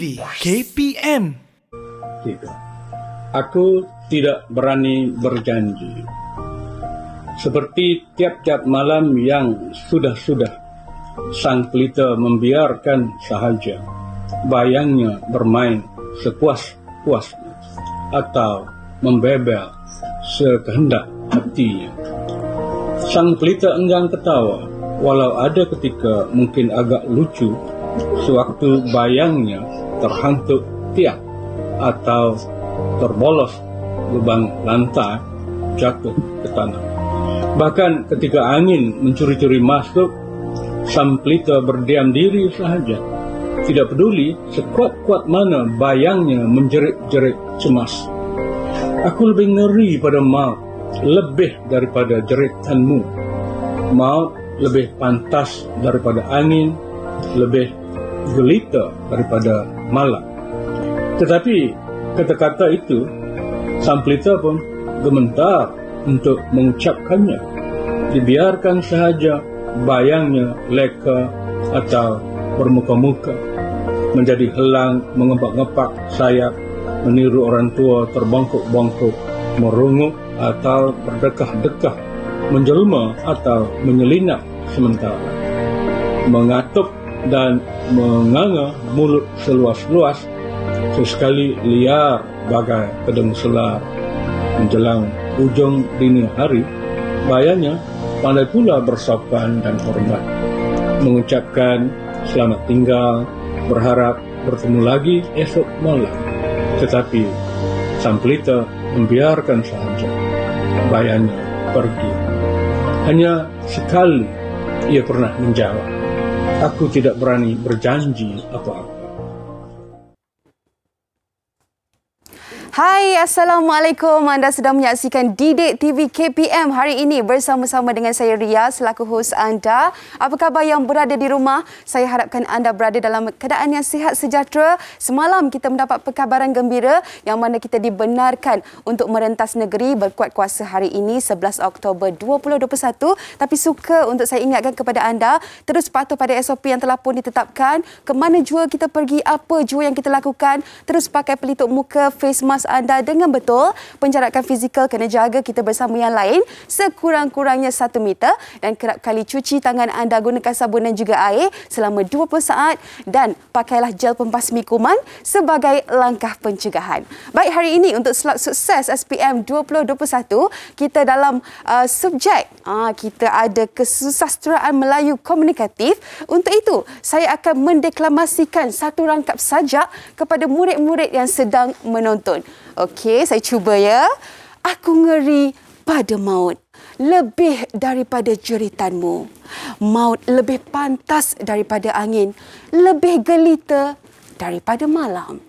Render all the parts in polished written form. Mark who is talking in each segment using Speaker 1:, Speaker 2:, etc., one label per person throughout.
Speaker 1: TV KPM.
Speaker 2: Tidak. Aku tidak berani berjanji. Seperti tiap-tiap malam yang sudah-sudah, sang pelita membiarkan sahaja bayangnya bermain sepuas-puasnya atau membebel sekehendak hatinya. Sang pelita enggan ketawa, walau ada ketika mungkin agak lucu sewaktu bayangnya terhantuk tiang atau terbolos lubang lantai jatuh ke tanah. Bahkan ketika angin mencuri-curi masuk, sang pelita berdiam diri sahaja, tidak peduli sekuat-kuat mana bayangnya menjerit-jerit cemas. Aku lebih ngeri pada maut, lebih daripada jeritanmu. Maut lebih pantas daripada angin, lebih gelita daripada malam. Tetapi kata-kata itu, sang pelita pun gementar untuk mengucapkannya. Dibiarkan sahaja bayangnya leka atau bermuka-muka, menjadi helang mengepak-ngepak sayap, meniru orang tua terbongkok-bongkok, merungut atau berdekah-dekah, menjelma atau menyelinap sementara, mengatuk dan menganga mulut seluas-luas, sesekali liar bagai kedeng selar. Menjelang ujung dini hari, bayangnya pandai pula bersopan dan hormat, mengucapkan selamat tinggal, berharap bertemu lagi esok malam. Tetapi sang pelita membiarkan sahaja bayangnya pergi. Hanya sekali ia pernah menjawab, aku tidak berani berjanji apa-apa.
Speaker 3: Hai, Assalamualaikum. Anda sedang menyaksikan Didik TV KPM hari ini bersama-sama dengan saya Ria selaku hos anda. Apa khabar yang berada di rumah? Saya harapkan anda berada dalam keadaan yang sihat sejahtera. Semalam kita mendapat perkabaran gembira yang mana kita dibenarkan untuk merentas negeri berkuat kuasa hari ini 11 Oktober 2021. Tapi suka untuk saya ingatkan kepada anda, terus patuh pada SOP yang telah pun ditetapkan. Ke mana jua kita pergi, apa jua yang kita lakukan, terus pakai pelitup muka, face mask anda dengan betul. Penjarakan fizikal kena jaga kita bersama yang lain sekurang-kurangnya 1 meter, dan kerap kali cuci tangan anda gunakan sabun dan juga air selama 20 saat, dan pakailah gel pembasmi kuman sebagai langkah pencegahan. Baik, hari ini untuk slot sukses SPM 2021 kita dalam subjek kita ada kesusasteraan Melayu komunikatif. Untuk itu saya akan mendeklamasikan satu rangkap sajak kepada murid-murid yang sedang menonton. Okey, saya cuba ya. Aku ngeri pada maut lebih daripada jeritanmu. Maut lebih pantas daripada angin, lebih gelita daripada malam.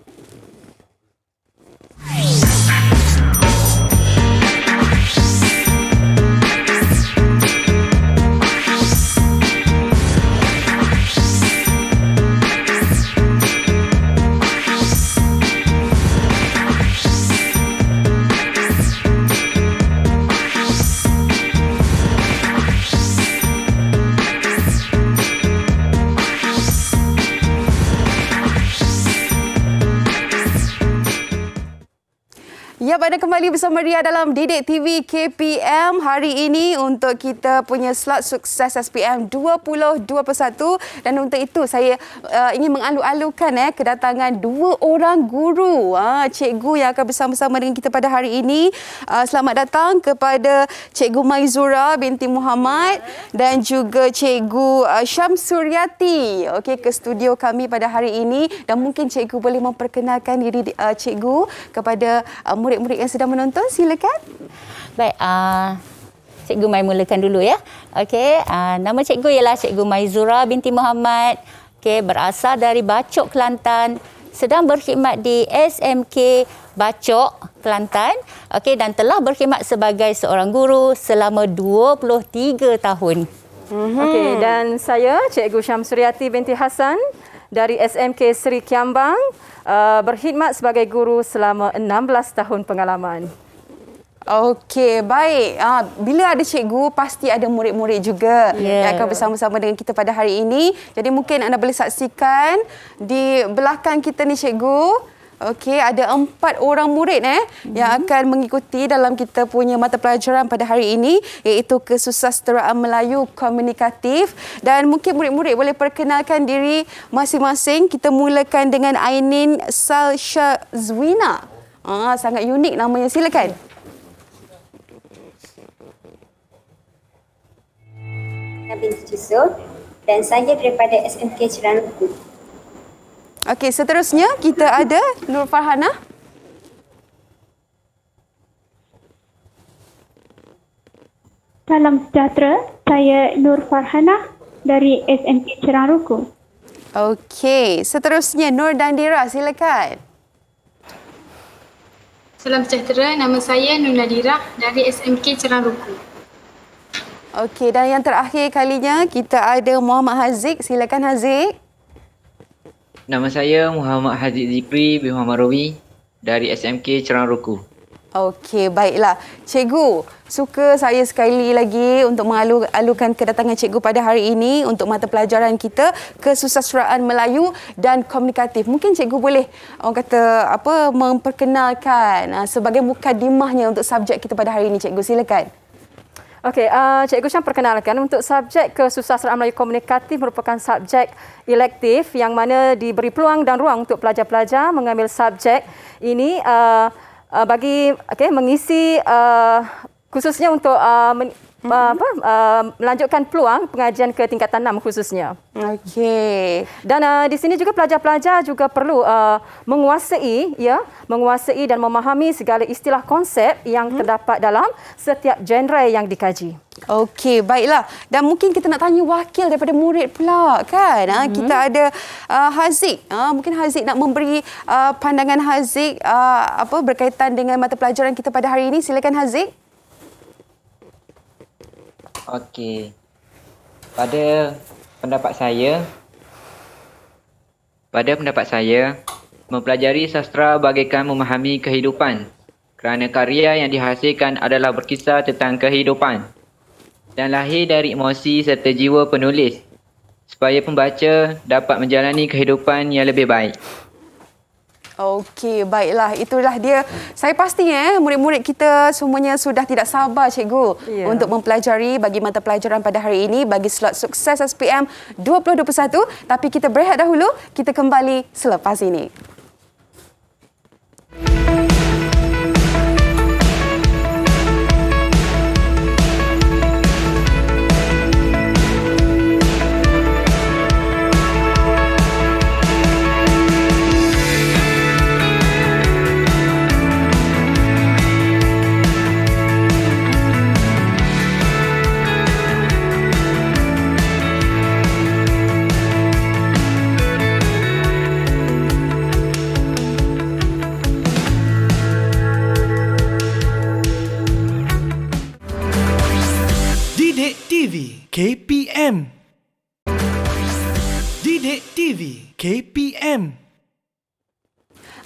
Speaker 3: Ya, pada kembali bersama Ria dalam Didik TV KPM hari ini untuk kita punya slot sukses SPM 2021, dan untuk itu saya ingin mengalu-alukan kedatangan 2 orang guru, cikgu yang akan bersama-sama dengan kita pada hari ini. Selamat datang kepada Cikgu Maizura binti Muhammad dan juga Cikgu Syamsuryati ke studio kami pada hari ini, dan mungkin cikgu boleh memperkenalkan diri cikgu kepada murid-murid yang sedang menonton. Silakan.
Speaker 4: Baik, cikgu mai mulakan dulu ya. Okey, nama cikgu ialah Cikgu Maizura binti Muhammad. Okey, berasal dari Bacok, Kelantan. Sedang berkhidmat di SMK Bacok, Kelantan. Okey, dan telah berkhidmat sebagai seorang guru selama 23 tahun.
Speaker 5: Okey, dan saya Cikgu Syamsuryati binti Hasan dari SMK Seri Kiambang, berkhidmat sebagai guru selama 16 tahun pengalaman.
Speaker 3: Okey, baik. Bila ada cikgu, pasti ada murid-murid juga yang akan bersama-sama dengan kita pada hari ini. Jadi mungkin anda boleh saksikan di belakang kita ni cikgu. Okey, ada 4 orang murid yang akan mengikuti dalam kita punya mata pelajaran pada hari ini, iaitu Kesusasteraan Melayu Komunikatif. Dan mungkin murid-murid boleh perkenalkan diri masing-masing. Kita mulakan dengan Ainin Salsyazwina. Sangat unik namanya. Silakan.
Speaker 1: Binti Yusuf dan saya daripada SMK Ceranruku.
Speaker 3: Okey, seterusnya kita ada Nur Farhana.
Speaker 6: Salam sejahtera, saya Nur Farhana dari SMK Ceranruku.
Speaker 3: Okey, seterusnya Nur Dandira, silakan.
Speaker 7: Salam sejahtera, nama saya Nur Nadira dari SMK Ceranruku.
Speaker 3: Okey, dan yang terakhir kalinya kita ada Muhammad Haziq. Silakan Haziq.
Speaker 8: Nama saya Muhammad Haziq Zikri bin Muhammad Rawi dari SMK Ceranruku.
Speaker 3: Okey, baiklah. Cikgu, suka saya sekali lagi untuk mengalu-alukan kedatangan cikgu pada hari ini untuk mata pelajaran kita Kesusasteraan Melayu dan Komunikatif. Mungkin cikgu boleh memperkenalkan sebagai mukadimahnya untuk subjek kita pada hari ini, cikgu. Silakan.
Speaker 5: Okey, Cikgu Syam perkenalkan, untuk subjek Kesusasteraan Melayu Komunikatif merupakan subjek elektif yang mana diberi peluang dan ruang untuk pelajar-pelajar mengambil subjek ini bagi mengisi khususnya untuk melanjutkan peluang pengajian ke tingkatan 6 khususnya.
Speaker 3: Okey.
Speaker 5: Dan di sini juga pelajar-pelajar juga perlu menguasai dan memahami segala istilah konsep yang terdapat dalam setiap genre yang dikaji.
Speaker 3: Okey, baiklah. Dan mungkin kita nak tanya wakil daripada murid pula, kan? Kita ada Haziq. Mungkin Haziq nak memberi pandangan Haziq berkaitan dengan mata pelajaran kita pada hari ini. Silakan Haziq.
Speaker 8: Okey. Pada pendapat saya, mempelajari sastra bagaikan memahami kehidupan, kerana karya yang dihasilkan adalah berkisah tentang kehidupan dan lahir dari emosi serta jiwa penulis, supaya pembaca dapat menjalani kehidupan yang lebih baik.
Speaker 3: Okey, baiklah. Itulah dia. Saya pasti murid-murid kita semuanya sudah tidak sabar, cikgu, untuk mempelajari bagi mata pelajaran pada hari ini bagi slot sukses SPM 2021. Tapi kita berehat dahulu. Kita kembali selepas ini.
Speaker 9: KPM. Didik TV KPM.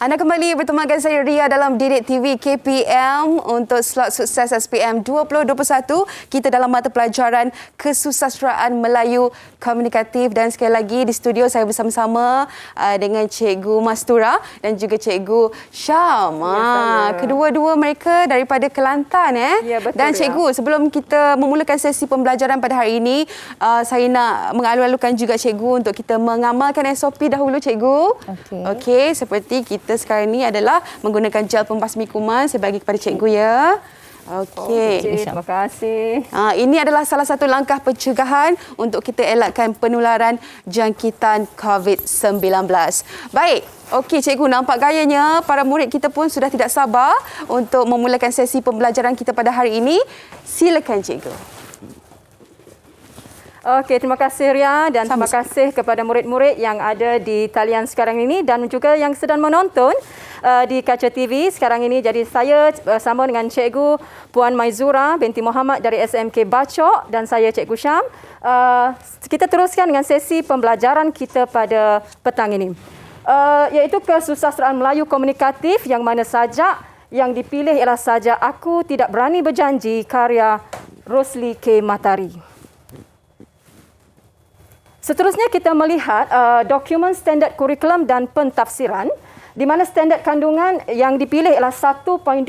Speaker 3: Anda kembali bertemankan saya Ria dalam Didik TV KPM untuk slot sukses SPM 2021. Kita dalam mata pelajaran Kesusasteraan Melayu Komunikatif, dan sekali lagi di studio saya bersama-sama dengan Cikgu Mastura dan juga Cikgu Syam. Kedua-dua mereka daripada Kelantan.
Speaker 5: Ya, betul,
Speaker 3: dan Cikgu, sebelum kita memulakan sesi pembelajaran pada hari ini, saya nak mengalu-alukan juga Cikgu untuk kita mengamalkan SOP dahulu, Cikgu. Okey, seperti kita sekarang ini adalah menggunakan gel pembasmi kuman. Saya bagi kepada cikgu ya. Okey.
Speaker 5: Terima kasih.
Speaker 3: Ini adalah salah satu langkah pencegahan untuk kita elakkan penularan jangkitan COVID-19. Baik. Okey, cikgu, nampak gayanya para murid kita pun sudah tidak sabar untuk memulakan sesi pembelajaran kita pada hari ini. Silakan cikgu.
Speaker 5: Okey, terima kasih Ria, dan terima kasih kepada murid-murid yang ada di talian sekarang ini dan juga yang sedang menonton di kaca TV sekarang ini. Jadi saya bersama dengan Cikgu Puan Maizura binti Muhammad dari SMK Bacok dan saya Cikgu Syam. Kita teruskan dengan sesi pembelajaran kita pada petang ini, iaitu Kesusasteraan Melayu Komunikatif, yang mana sajak yang dipilih ialah Sajak Aku Tidak Berani Berjanji karya Rosli K. Matari. Seterusnya kita melihat dokumen standard kurikulum dan pentafsiran di mana standard kandungan yang dipilih ialah 1.2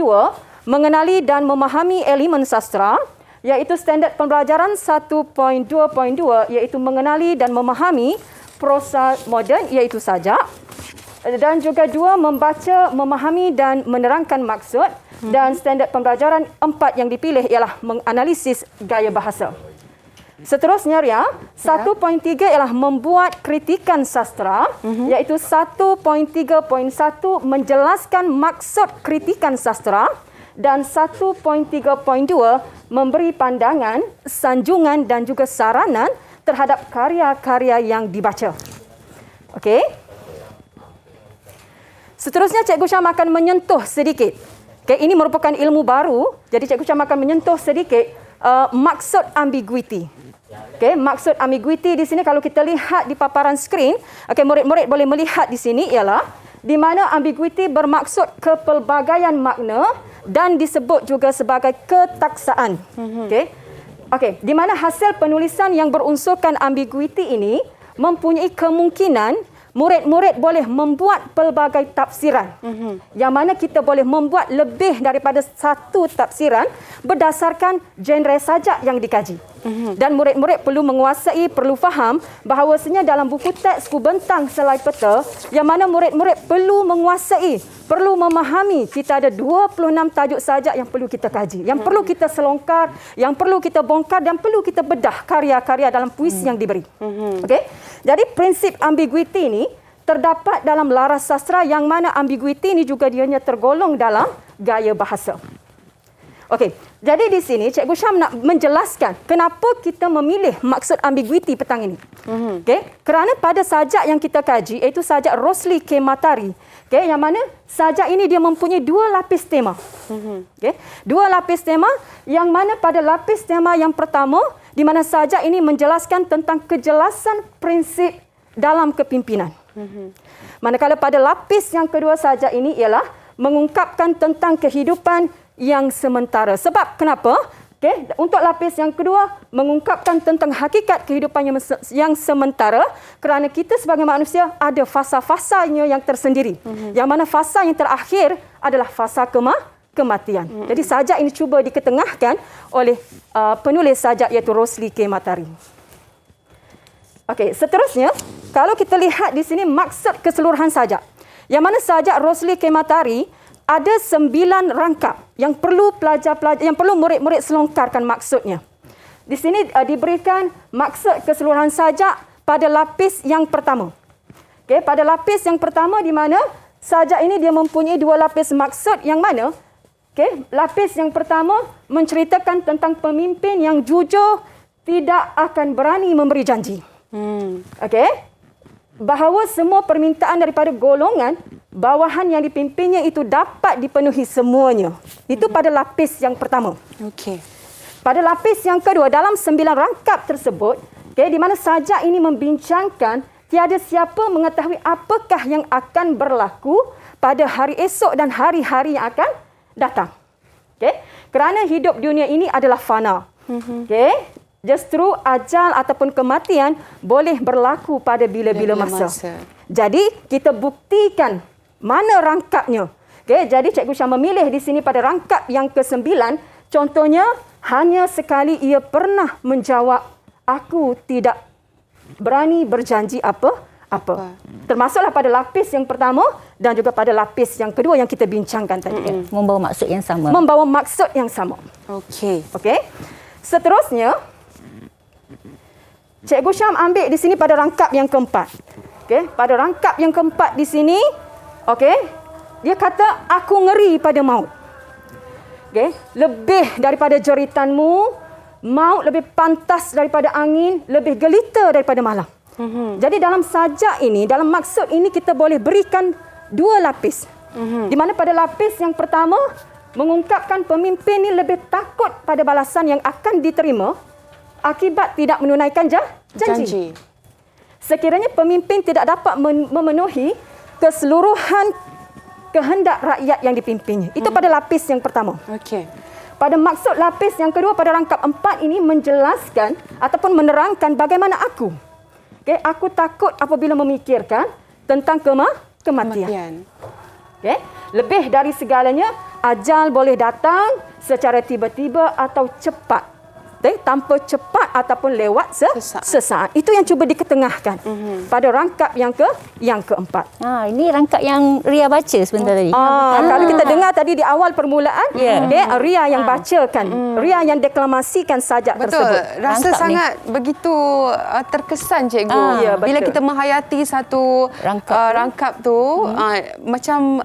Speaker 5: mengenali dan memahami elemen sastra, iaitu standard pembelajaran 1.2.2 iaitu mengenali dan memahami prosa moden iaitu sajak, dan juga 2 membaca, memahami dan menerangkan maksud, dan standard pembelajaran 4 yang dipilih ialah menganalisis gaya bahasa. Seterusnya Ria, 1.3 ialah membuat kritikan sastra, iaitu 1.3.1 menjelaskan maksud kritikan sastra, dan 1.3.2 memberi pandangan, sanjungan dan juga saranan terhadap karya-karya yang dibaca. Okey. Seterusnya Cikgu Syam akan menyentuh sedikit. Okay, ini merupakan ilmu baru, jadi Cikgu Syam akan menyentuh sedikit maksud ambiguity. Okay, maksud ambiguity di sini kalau kita lihat di paparan skrin, okay, murid-murid boleh melihat di sini ialah di mana ambiguity bermaksud kepelbagaian makna dan disebut juga sebagai ketaksaan. Okey, di mana hasil penulisan yang berunsurkan ambiguity ini mempunyai kemungkinan murid-murid boleh membuat pelbagai tafsiran. Yang mana kita boleh membuat lebih daripada satu tafsiran berdasarkan genre sajak yang dikaji. Dan murid-murid perlu menguasai, perlu faham bahawasanya dalam buku teks Kubentang Selai Peta, yang mana murid-murid perlu menguasai, perlu memahami kita ada 26 tajuk sajak yang perlu kita kaji, yang perlu kita selongkar, yang perlu kita bongkar dan perlu kita bedah karya-karya dalam puisi yang diberi. Okey. Jadi prinsip ambiguity ini terdapat dalam laras sastra, yang mana ambiguity ini juga dianya tergolong dalam gaya bahasa. Okey, jadi di sini Cikgu Syam nak menjelaskan kenapa kita memilih maksud ambiguity petang ini. Okey, kerana pada sajak yang kita kaji iaitu sajak Rosli K. Matari, okey, yang mana sajak ini dia mempunyai 2 lapis tema. Okey, 2 lapis tema, yang mana pada lapis tema yang pertama di mana sajak ini menjelaskan tentang kejelasan prinsip dalam kepimpinan. Manakala pada lapis yang kedua sajak ini ialah mengungkapkan tentang kehidupan yang sementara. Sebab kenapa? Okay, untuk lapis yang kedua mengungkapkan tentang hakikat kehidupan yang sementara, kerana kita sebagai manusia ada fasa-fasanya yang tersendiri. Yang mana fasa yang terakhir adalah fasa kematian. Jadi sajak ini cuba diketengahkan oleh penulis sajak iaitu Rosli K. Matari. Okey, seterusnya kalau kita lihat di sini maksud keseluruhan sajak, yang mana sajak Rosli K. Matari ada 9 rangkap yang perlu pelajar-pelajar, yang perlu murid-murid selongkarkan maksudnya. Di sini diberikan maksud keseluruhan sajak pada lapis yang pertama. Okey, pada lapis yang pertama di mana sajak ini dia mempunyai 2 lapis maksud, yang mana okey, lapis yang pertama menceritakan tentang pemimpin yang jujur tidak akan berani memberi janji. Okey, bahawa semua permintaan daripada golongan bawahan yang dipimpinnya itu dapat dipenuhi semuanya. Itu pada lapis yang pertama.
Speaker 3: Okey.
Speaker 5: Pada lapis yang kedua, dalam 9 rangkap tersebut, okay, di mana sajak ini membincangkan tiada siapa mengetahui apakah yang akan berlaku pada hari esok dan hari-hari yang akan datang. Okay? Kerana hidup dunia ini adalah fana. Okay? Justru ajal ataupun kematian boleh berlaku pada bila-bila masa. Jadi kita buktikan mana rangkapnya. Okay, jadi Cikgu Syam memilih di sini pada rangkap yang ke-9. Contohnya, hanya sekali ia pernah menjawab, aku tidak berani berjanji apa-apa. Termasuklah pada lapis yang pertama dan juga pada lapis yang kedua yang kita bincangkan tadi.
Speaker 4: Membawa maksud yang sama.
Speaker 5: Membawa maksud yang sama.
Speaker 3: Okey.
Speaker 5: Okey. Seterusnya, Cikgu Syam ambil di sini pada rangkap yang keempat. Okey, pada rangkap yang keempat di sini, okey, dia kata aku ngeri pada maut. Okey, lebih daripada jeritanmu, maut lebih pantas daripada angin, lebih gelita daripada malam. Jadi dalam sajak ini, dalam maksud ini kita boleh berikan 2 lapis. Di mana pada lapis yang pertama mengungkapkan pemimpin ini lebih takut pada balasan yang akan diterima akibat tidak menunaikan janji. Sekiranya pemimpin tidak dapat memenuhi keseluruhan kehendak rakyat yang dipimpinnya. Itu pada lapis yang pertama.
Speaker 3: Okey.
Speaker 5: Pada maksud lapis yang kedua pada rangkap 4 ini menjelaskan ataupun menerangkan bagaimana aku. Okey, aku takut apabila memikirkan tentang kematian. Okey, lebih dari segalanya, ajal boleh datang secara tiba-tiba atau cepat. Tanpa cepat ataupun lewat sesaat. Itu yang cuba diketengahkan pada rangkap yang keempat.
Speaker 4: Ini rangkap yang Ria baca sebentar tadi.
Speaker 5: Kalau kita dengar tadi di awal permulaan, Ria yang bacakan, Ria yang deklamasikan sajak tersebut.
Speaker 3: Rasa
Speaker 4: Rangkap
Speaker 3: sangat begitu terkesan cikgu.
Speaker 5: Ya,
Speaker 3: Bila
Speaker 5: betul.
Speaker 3: kita menghayati satu rangkap tu, macam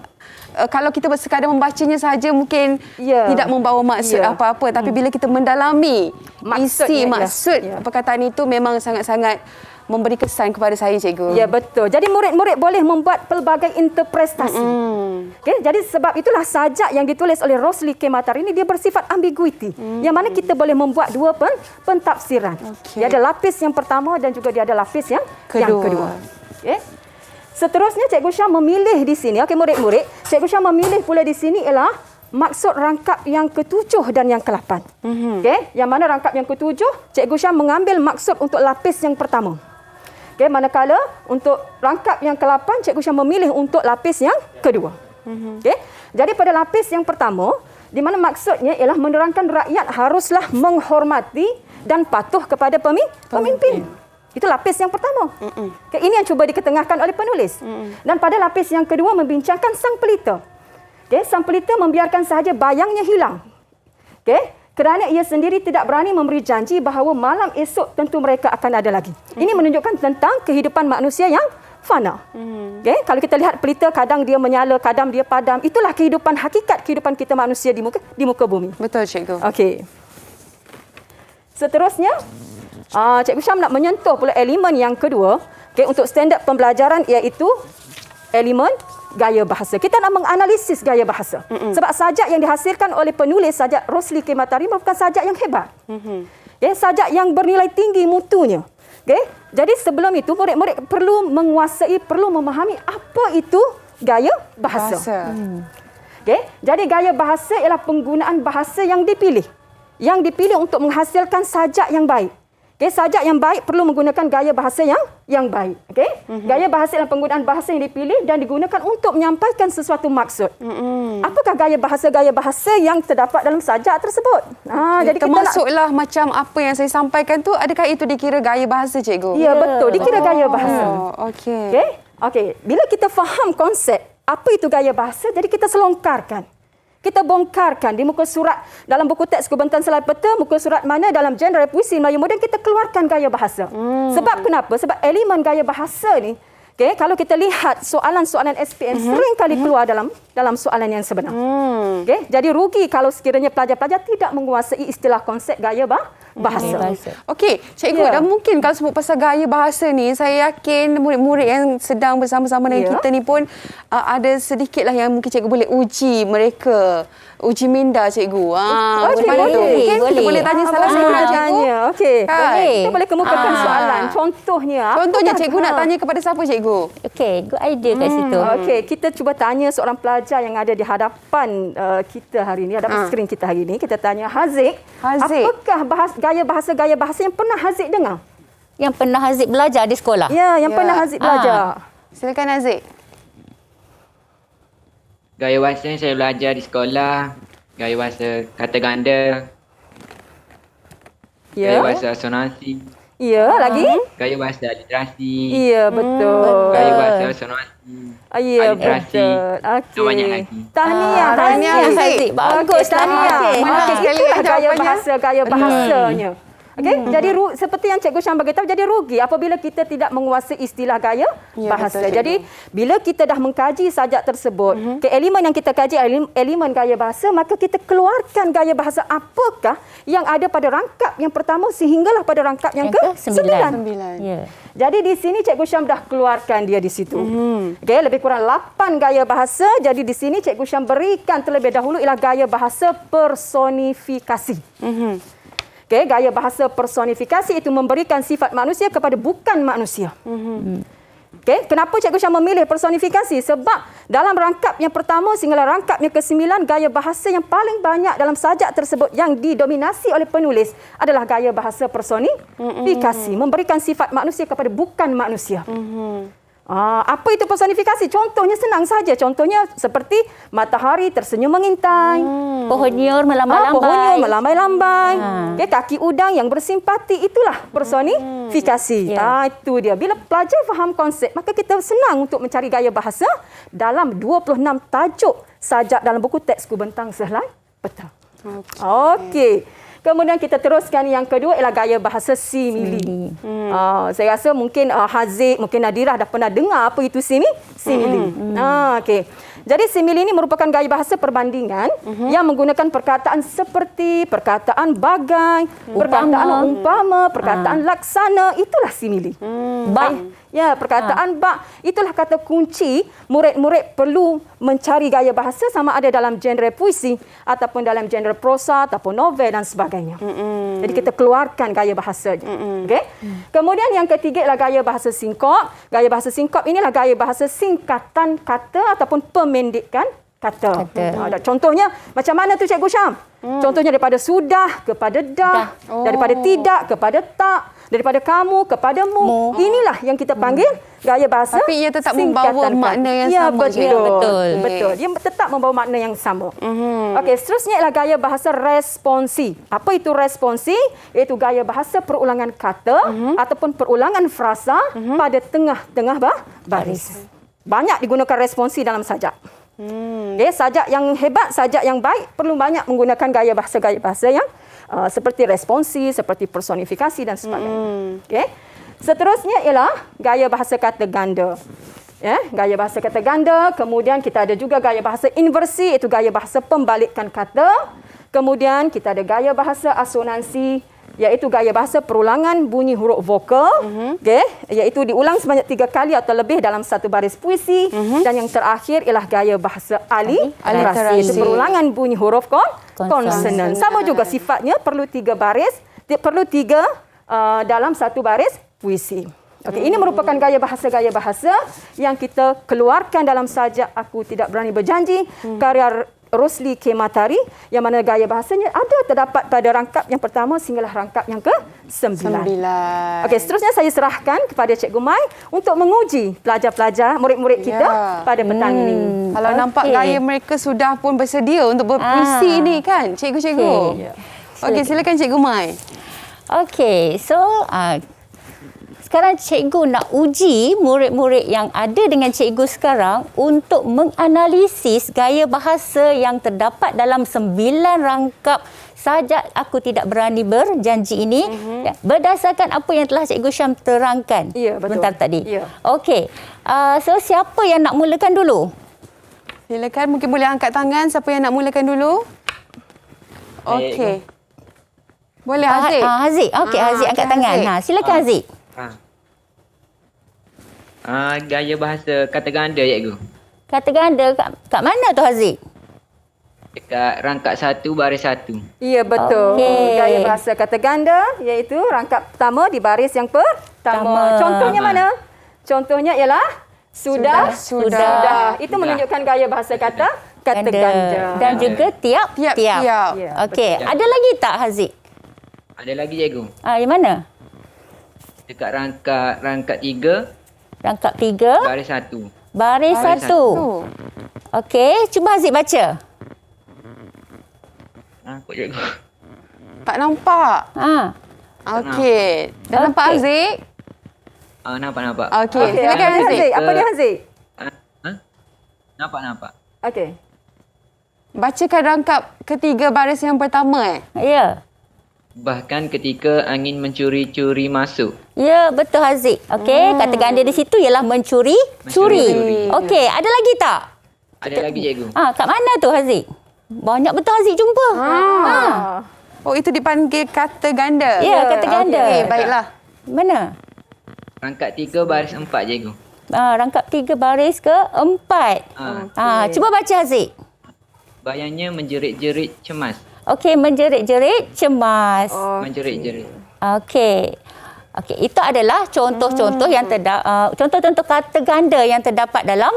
Speaker 3: kalau kita sekadar membacanya saja mungkin tidak membawa maksud apa-apa, tapi bila kita mendalami isi maksud perkataan itu memang sangat-sangat memberi kesan kepada saya cikgu.
Speaker 5: Ya, betul. Jadi murid-murid boleh membuat pelbagai interpretasi. Okay, jadi sebab itulah sajak yang ditulis oleh Rosli K. Matahari ini dia bersifat ambiguity. Yang mana kita boleh membuat dua pentafsiran. Dia ada lapis yang pertama dan juga dia ada lapis yang kedua. Okay. Seterusnya Cikgu Syah memilih di sini, okey murid-murid, Cikgu Syah memilih pula di sini ialah maksud rangkap yang ke-7 dan yang ke-8. Okey, yang mana rangkap yang ke-7, Cikgu Syah mengambil maksud untuk lapis yang pertama. Okey, manakala untuk rangkap yang ke-8, Cikgu Syah memilih untuk lapis yang kedua. Okey, jadi pada lapis yang pertama, di mana maksudnya ialah menerangkan rakyat haruslah menghormati dan patuh kepada pemimpin. Itu lapis yang pertama. Okay, ini yang cuba diketengahkan oleh penulis. Dan pada lapis yang kedua membincangkan sang pelita. Okay, sang pelita membiarkan sahaja bayangnya hilang. Okay, kerana ia sendiri tidak berani memberi janji bahawa malam esok tentu mereka akan ada lagi. Ini menunjukkan tentang kehidupan manusia yang fana. Okay, kalau kita lihat pelita, kadang dia menyala, kadang dia padam. Itulah kehidupan hakikat kehidupan kita manusia di muka bumi.
Speaker 3: Betul cikgu.
Speaker 5: Okey. Seterusnya, Cikgu Syam nak menyentuh pula elemen yang kedua, untuk standard pembelajaran, iaitu elemen gaya bahasa. Kita nak menganalisis gaya bahasa. Sebab sajak yang dihasilkan oleh penulis sajak Rosli K. Matahari merupakan sajak yang hebat. Sajak yang bernilai tinggi mutunya. Jadi sebelum itu murid-murid perlu menguasai, perlu memahami apa itu gaya bahasa. Jadi gaya bahasa ialah penggunaan bahasa yang dipilih. Yang dipilih untuk menghasilkan sajak yang baik. Sajak yang baik perlu menggunakan gaya bahasa yang baik. Gaya bahasa adalah penggunaan bahasa yang dipilih dan digunakan untuk menyampaikan sesuatu maksud. Apakah gaya bahasa yang terdapat dalam sajak tersebut? Jadi
Speaker 3: termasuklah macam apa yang saya sampaikan tu, adakah itu dikira gaya bahasa cikgu?
Speaker 5: Ya, betul. Dikira gaya bahasa.
Speaker 3: Okey.
Speaker 5: Bila kita faham konsep apa itu gaya bahasa, jadi kita selongkarkan. Kita bongkarkan di muka surat dalam buku teks Kubentan Selai Peta, muka surat mana dalam genre puisi Melayu moden, kita keluarkan gaya bahasa. Sebab kenapa? Sebab elemen gaya bahasa ni, kalau kita lihat soalan-soalan SPM sering kali keluar dalam soalan yang sebenar. Jadi rugi kalau sekiranya pelajar-pelajar tidak menguasai istilah konsep gaya bahasa.
Speaker 3: Okey, cikgu, dan mungkin kalau sebut pasal gaya bahasa ni, saya yakin murid-murid yang sedang bersama-sama dengan kita ni pun ada sedikitlah yang mungkin cikgu boleh uji mereka. Uji minda cikgu. Kita boleh tanya salah seorang cikgu.
Speaker 5: Okey. Kita boleh kemukakan soalan. Contohnya
Speaker 3: cikgu nak tanya kepada siapa cikgu?
Speaker 4: Okey, good idea kat situ.
Speaker 5: Okey, kita cuba tanya seorang pelajar yang ada di hadapan kita hari ini, hadapan skrin kita hari ini. Kita tanya Haziq. Apakah gaya bahasa yang pernah Haziq dengar?
Speaker 4: Yang pernah Haziq belajar di sekolah?
Speaker 5: Ya, yang pernah Haziq belajar.
Speaker 3: Silakan Haziq.
Speaker 8: Gaya bahasa yang saya belajar di sekolah, gaya bahasa kata ganda, gaya bahasa asonansi.
Speaker 5: Ya, lagi?
Speaker 8: Gaya bahasa literasi.
Speaker 5: Ya, betul.
Speaker 8: Gaya bahasa asonansi.
Speaker 5: Ya,
Speaker 8: literasi.
Speaker 5: Okey.
Speaker 8: Banyak lagi.
Speaker 5: Tahniah
Speaker 4: Haziq. Bagus,
Speaker 5: tahniah. Itulah gaya bahasanya. Jadi seperti yang Cikgu Syam beritahu, jadi rugi apabila kita tidak menguasai istilah gaya bahasa.
Speaker 3: Betul,
Speaker 5: jadi bila kita dah mengkaji sajak tersebut, elemen yang kita kaji elemen gaya bahasa, maka kita keluarkan gaya bahasa apakah yang ada pada rangkap yang pertama sehinggalah pada rangkap yang ke-9. Jadi di sini Cikgu Syam dah keluarkan dia di situ. Lebih kurang 8 gaya bahasa. Jadi di sini Cikgu Syam berikan terlebih dahulu ialah gaya bahasa personifikasi. Gaya bahasa personifikasi itu memberikan sifat manusia kepada bukan manusia. Kenapa Cikgu Syam memilih personifikasi? Sebab Dalam rangkap yang pertama sehingga rangkap yang ke-9, gaya bahasa yang paling banyak dalam sajak tersebut yang didominasi oleh penulis adalah gaya bahasa personifikasi, memberikan sifat manusia kepada bukan manusia. Apa itu personifikasi? Contohnya senang saja. Contohnya seperti matahari tersenyum mengintai.
Speaker 4: Pohon nyor melambai-lambai.
Speaker 5: Pohon nyor melambai-lambai. Kaki udang yang bersimpati. Itulah personifikasi. Itu dia. Bila pelajar faham konsep, maka kita senang untuk mencari gaya bahasa dalam 26 tajuk sajak dalam buku teks Kubentang Sehelai Petang. Okey. Kemudian kita teruskan yang kedua ialah gaya bahasa simili. Saya rasa mungkin Haziq, mungkin Nadirah dah pernah dengar apa itu simili. Okey. Jadi simili ini merupakan gaya bahasa perbandingan yang menggunakan perkataan seperti, perkataan bagai, perkataan umpama, perkataan laksana. Itulah simili. Ya, perkataan bak. Itulah kata kunci murid-murid perlu mencari gaya bahasa sama ada dalam genre puisi ataupun dalam genre prosa ataupun novel dan sebagainya. Jadi kita keluarkan gaya bahasanya. Okay? Kemudian yang ketiga ialah gaya bahasa singkop. Gaya bahasa singkop inilah gaya bahasa singkatan kata ataupun pemendikan kata. Contohnya macam mana tu Cikgu Syam? Contohnya daripada sudah kepada dah, daripada tidak kepada tak, daripada kamu kepadamu. Inilah yang kita panggil gaya bahasa.
Speaker 3: Tapi ia tetap membawa makna yang sama.
Speaker 5: Betul. Dia tetap membawa makna yang sama. Okey, seterusnya ialah gaya bahasa responsi. Apa itu responsi? Iaitu gaya bahasa perulangan kata ataupun perulangan frasa pada tengah-tengah baris. Banyak digunakan responsi dalam sajak. Sajak yang hebat, sajak yang baik perlu banyak menggunakan gaya bahasa yang seperti responsi, seperti personifikasi dan sebagainya. Seterusnya ialah gaya bahasa kata ganda. Gaya bahasa kata ganda. Kemudian kita ada juga gaya bahasa inversi, iaitu gaya bahasa pembalikan kata. Kemudian kita ada gaya bahasa asonansi, iaitu gaya bahasa perulangan bunyi huruf vokal, iaitu diulang sebanyak 3 kali atau lebih dalam satu baris puisi. Dan yang terakhir ialah gaya bahasa aliterasi, iaitu perulangan bunyi huruf konsonan. Sama juga sifatnya, perlu 3 baris, perlu 3 dalam satu baris puisi. Ini merupakan gaya bahasa yang kita keluarkan dalam sajak Aku Tidak Berani Berjanji, karya Rosli Kematari, yang mana gaya bahasanya ada terdapat pada rangkap yang pertama sehinggalah rangkap yang ke-9. Seterusnya saya serahkan kepada Cikgu Mai untuk menguji pelajar-pelajar, murid-murid kita pada petang ini.
Speaker 3: Kalau nampak gaya mereka sudah pun bersedia untuk berpuisi ni kan, cikgu-cikgu. Okey, silakan Cikgu Mai.
Speaker 4: Okey, so sekarang cikgu nak uji murid-murid yang ada dengan cikgu sekarang untuk menganalisis gaya bahasa yang terdapat dalam 9 rangkap sajak Aku Tidak Berani Berjanji ini berdasarkan apa yang telah Cikgu Syam terangkan sebentar tadi. Okey, so siapa yang nak mulakan dulu?
Speaker 3: Silakan, mungkin boleh angkat tangan siapa yang nak mulakan dulu. Okey. Boleh Haziq.
Speaker 4: Haziq. Okey, Haziq angkat tangan. Silakan Haziq.
Speaker 8: Gaya bahasa kata ganda, cikgu.
Speaker 4: Kata ganda kat mana tu Haziq?
Speaker 8: Dekat rangkap 1 baris 1.
Speaker 5: Ya, betul. Gaya bahasa kata ganda iaitu rangkap pertama di baris yang pertama. Contohnya mana? Contohnya ialah sudah. Itu menunjukkan gaya bahasa kata ganda.
Speaker 4: Dan juga tiap. Okey, ada lagi tak Haziq?
Speaker 8: Ada lagi, cikgu.
Speaker 4: Yang mana?
Speaker 8: Dekat rangkap 3.
Speaker 4: Rangkap 3.
Speaker 8: Baris 1.
Speaker 4: Baris 1. Okey, cuba Haziq baca.
Speaker 8: Nampak, cikgu.
Speaker 3: Tak nampak. Okey. Dah nampak Haziq?
Speaker 8: Nampak.
Speaker 3: Okey, silakan Haziq.
Speaker 5: Apa dia Haziq?
Speaker 8: Nampak.
Speaker 5: Okey.
Speaker 3: Bacakan rangkap ketiga baris yang pertama.
Speaker 4: Ya.
Speaker 8: Bahkan ketika angin mencuri-curi masuk.
Speaker 4: Ya, betul Haziq. Okey, kata ganda di situ ialah mencuri. Okey, ada lagi tak?
Speaker 8: Ada lagi, cikgu.
Speaker 4: Kat mana tu Haziq? Banyak betul Haziq jumpa.
Speaker 3: Oh, itu dipanggil kata ganda.
Speaker 4: Ya, kata ganda.
Speaker 3: Okey, baiklah.
Speaker 4: Mana?
Speaker 8: Rangkap 3 baris 4, cikgu.
Speaker 4: Rangkap 3 baris ke-4. Cuba baca Haziq.
Speaker 8: Bayangnya menjerit-jerit cemas.
Speaker 4: Okey, menjerit-jerit cemas.
Speaker 8: Menjerit-jerit.
Speaker 4: Okey, itu adalah contoh-contoh yang contoh-contoh kata ganda yang terdapat dalam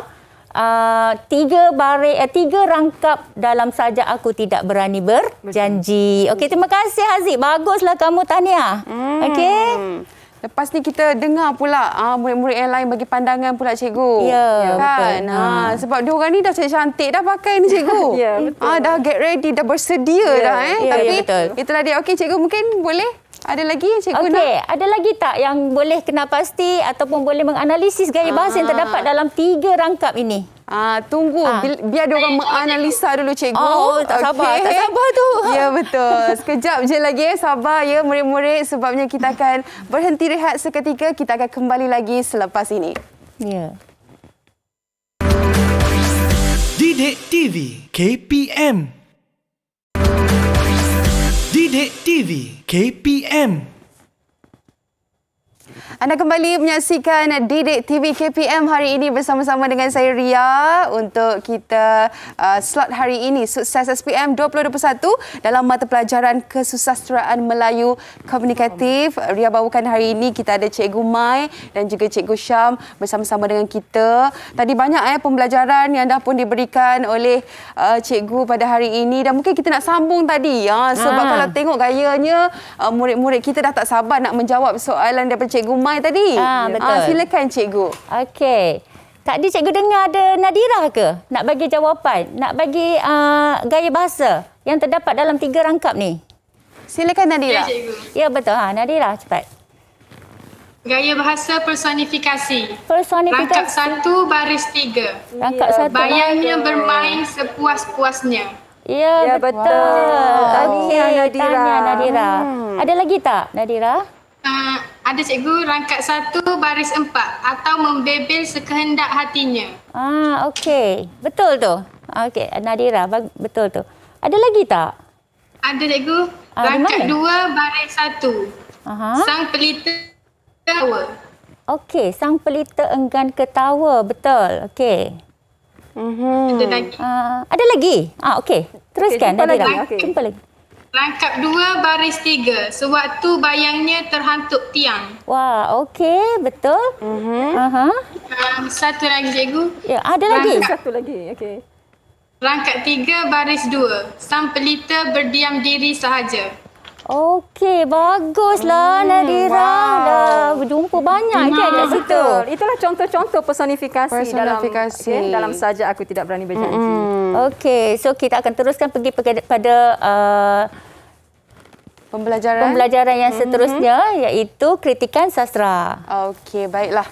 Speaker 4: tiga rangkap dalam Sajak Aku Tidak Berani Berjanji. Okey, terima kasih Haziq. Baguslah kamu, tahniah. Okey.
Speaker 3: Lepas ni kita dengar pula murid-murid yang lain bagi pandangan pula cikgu.
Speaker 4: Ya,
Speaker 3: kan?
Speaker 4: betul.
Speaker 3: Sebab dia orang ni dah cantik dah pakai ni cikgu.
Speaker 5: Ya, betul.
Speaker 3: Dah get ready, dah bersedia dah
Speaker 4: ya,
Speaker 3: Tapi
Speaker 4: betul.
Speaker 3: itulah dia. Okey cikgu, mungkin boleh ada lagi yang cikgu nak?
Speaker 4: Okey, ada lagi tak yang boleh kenal pasti ataupun boleh menganalisis gaya bahasa yang terdapat dalam 3 rangkap ini?
Speaker 3: Tunggu biar dia orang menganalisa dulu cikgu.
Speaker 4: Tak sabar tu.
Speaker 3: Ya betul. Sekejap je lagi, sabar ya murid-murid, sebabnya kita akan berhenti rehat seketika. Kita akan kembali lagi selepas ini.
Speaker 4: Ya.
Speaker 9: Didik TV KPM. Didik TV KPM.
Speaker 3: Anda kembali menyaksikan Didik TV KPM hari ini bersama-sama dengan saya Ria untuk kita slot hari ini Sukses SPM 2021 dalam mata pelajaran Kesusasteraan Melayu Komunikatif. Ria bawakan hari ini kita ada Cikgu Mai dan juga Cikgu Syam bersama-sama dengan kita. Tadi banyak pembelajaran yang dah pun diberikan oleh cikgu pada hari ini dan mungkin kita nak sambung tadi sebab kalau tengok gayanya murid-murid kita dah tak sabar nak menjawab soalan daripada Cikgu Mai tadi.
Speaker 4: Betul.
Speaker 3: Silakan cikgu.
Speaker 4: Okey. Tadi cikgu dengar ada Nadira ke? Nak bagi jawapan? Nak bagi gaya bahasa yang terdapat dalam 3 rangkap ni?
Speaker 3: Silakan Nadira.
Speaker 7: Ya, cikgu.
Speaker 4: Ya, betul. Nadira, cepat.
Speaker 7: Gaya bahasa personifikasi.
Speaker 4: Personifikasi.
Speaker 7: Rangkap 1 baris 3.
Speaker 4: Rangkap 1.
Speaker 7: Bayangnya bermain sepuas-puasnya.
Speaker 4: Ya, betul. Okey,
Speaker 5: Nadira.
Speaker 4: Tanya Nadira. Ada lagi tak, Nadira?
Speaker 7: Ada cikgu, rangkap 1 baris 4 atau membebel sekehendak hatinya.
Speaker 4: Okey. Betul tu. Okey, Nadira, betul tu. Ada lagi tak?
Speaker 7: Ada cikgu, rangkap 2 baris 1. Sang pelita ketawa.
Speaker 4: Okey, sang pelita enggan ketawa. Betul. Okey.
Speaker 7: Ada lagi.
Speaker 4: Ada lagi? Okey. Teruskan,
Speaker 5: jumpa
Speaker 4: Nadira.
Speaker 5: lagi, okey.
Speaker 4: Jumpa lagi.
Speaker 7: Rangkap 2 baris 3. Sewaktu bayangnya terhantuk tiang.
Speaker 4: Wah, okey. Betul.
Speaker 7: Satu lagi cikgu.
Speaker 4: Ya, ada lagi?
Speaker 5: Satu lagi. Okey.
Speaker 7: Rangkap 3 baris 2. Sang pelita berdiam diri sahaja.
Speaker 4: Okey, baguslah Nadira. Dah berjumpa banyak kan kat situ.
Speaker 5: Betul. Itulah contoh-contoh personifikasi,
Speaker 3: Personifikasi.
Speaker 5: dalam Sajak Aku Tidak Berani Berjanji.
Speaker 4: Okey, so kita akan teruskan pergi pada pembelajaran yang seterusnya iaitu kritikan sastra.
Speaker 3: Okey, baiklah.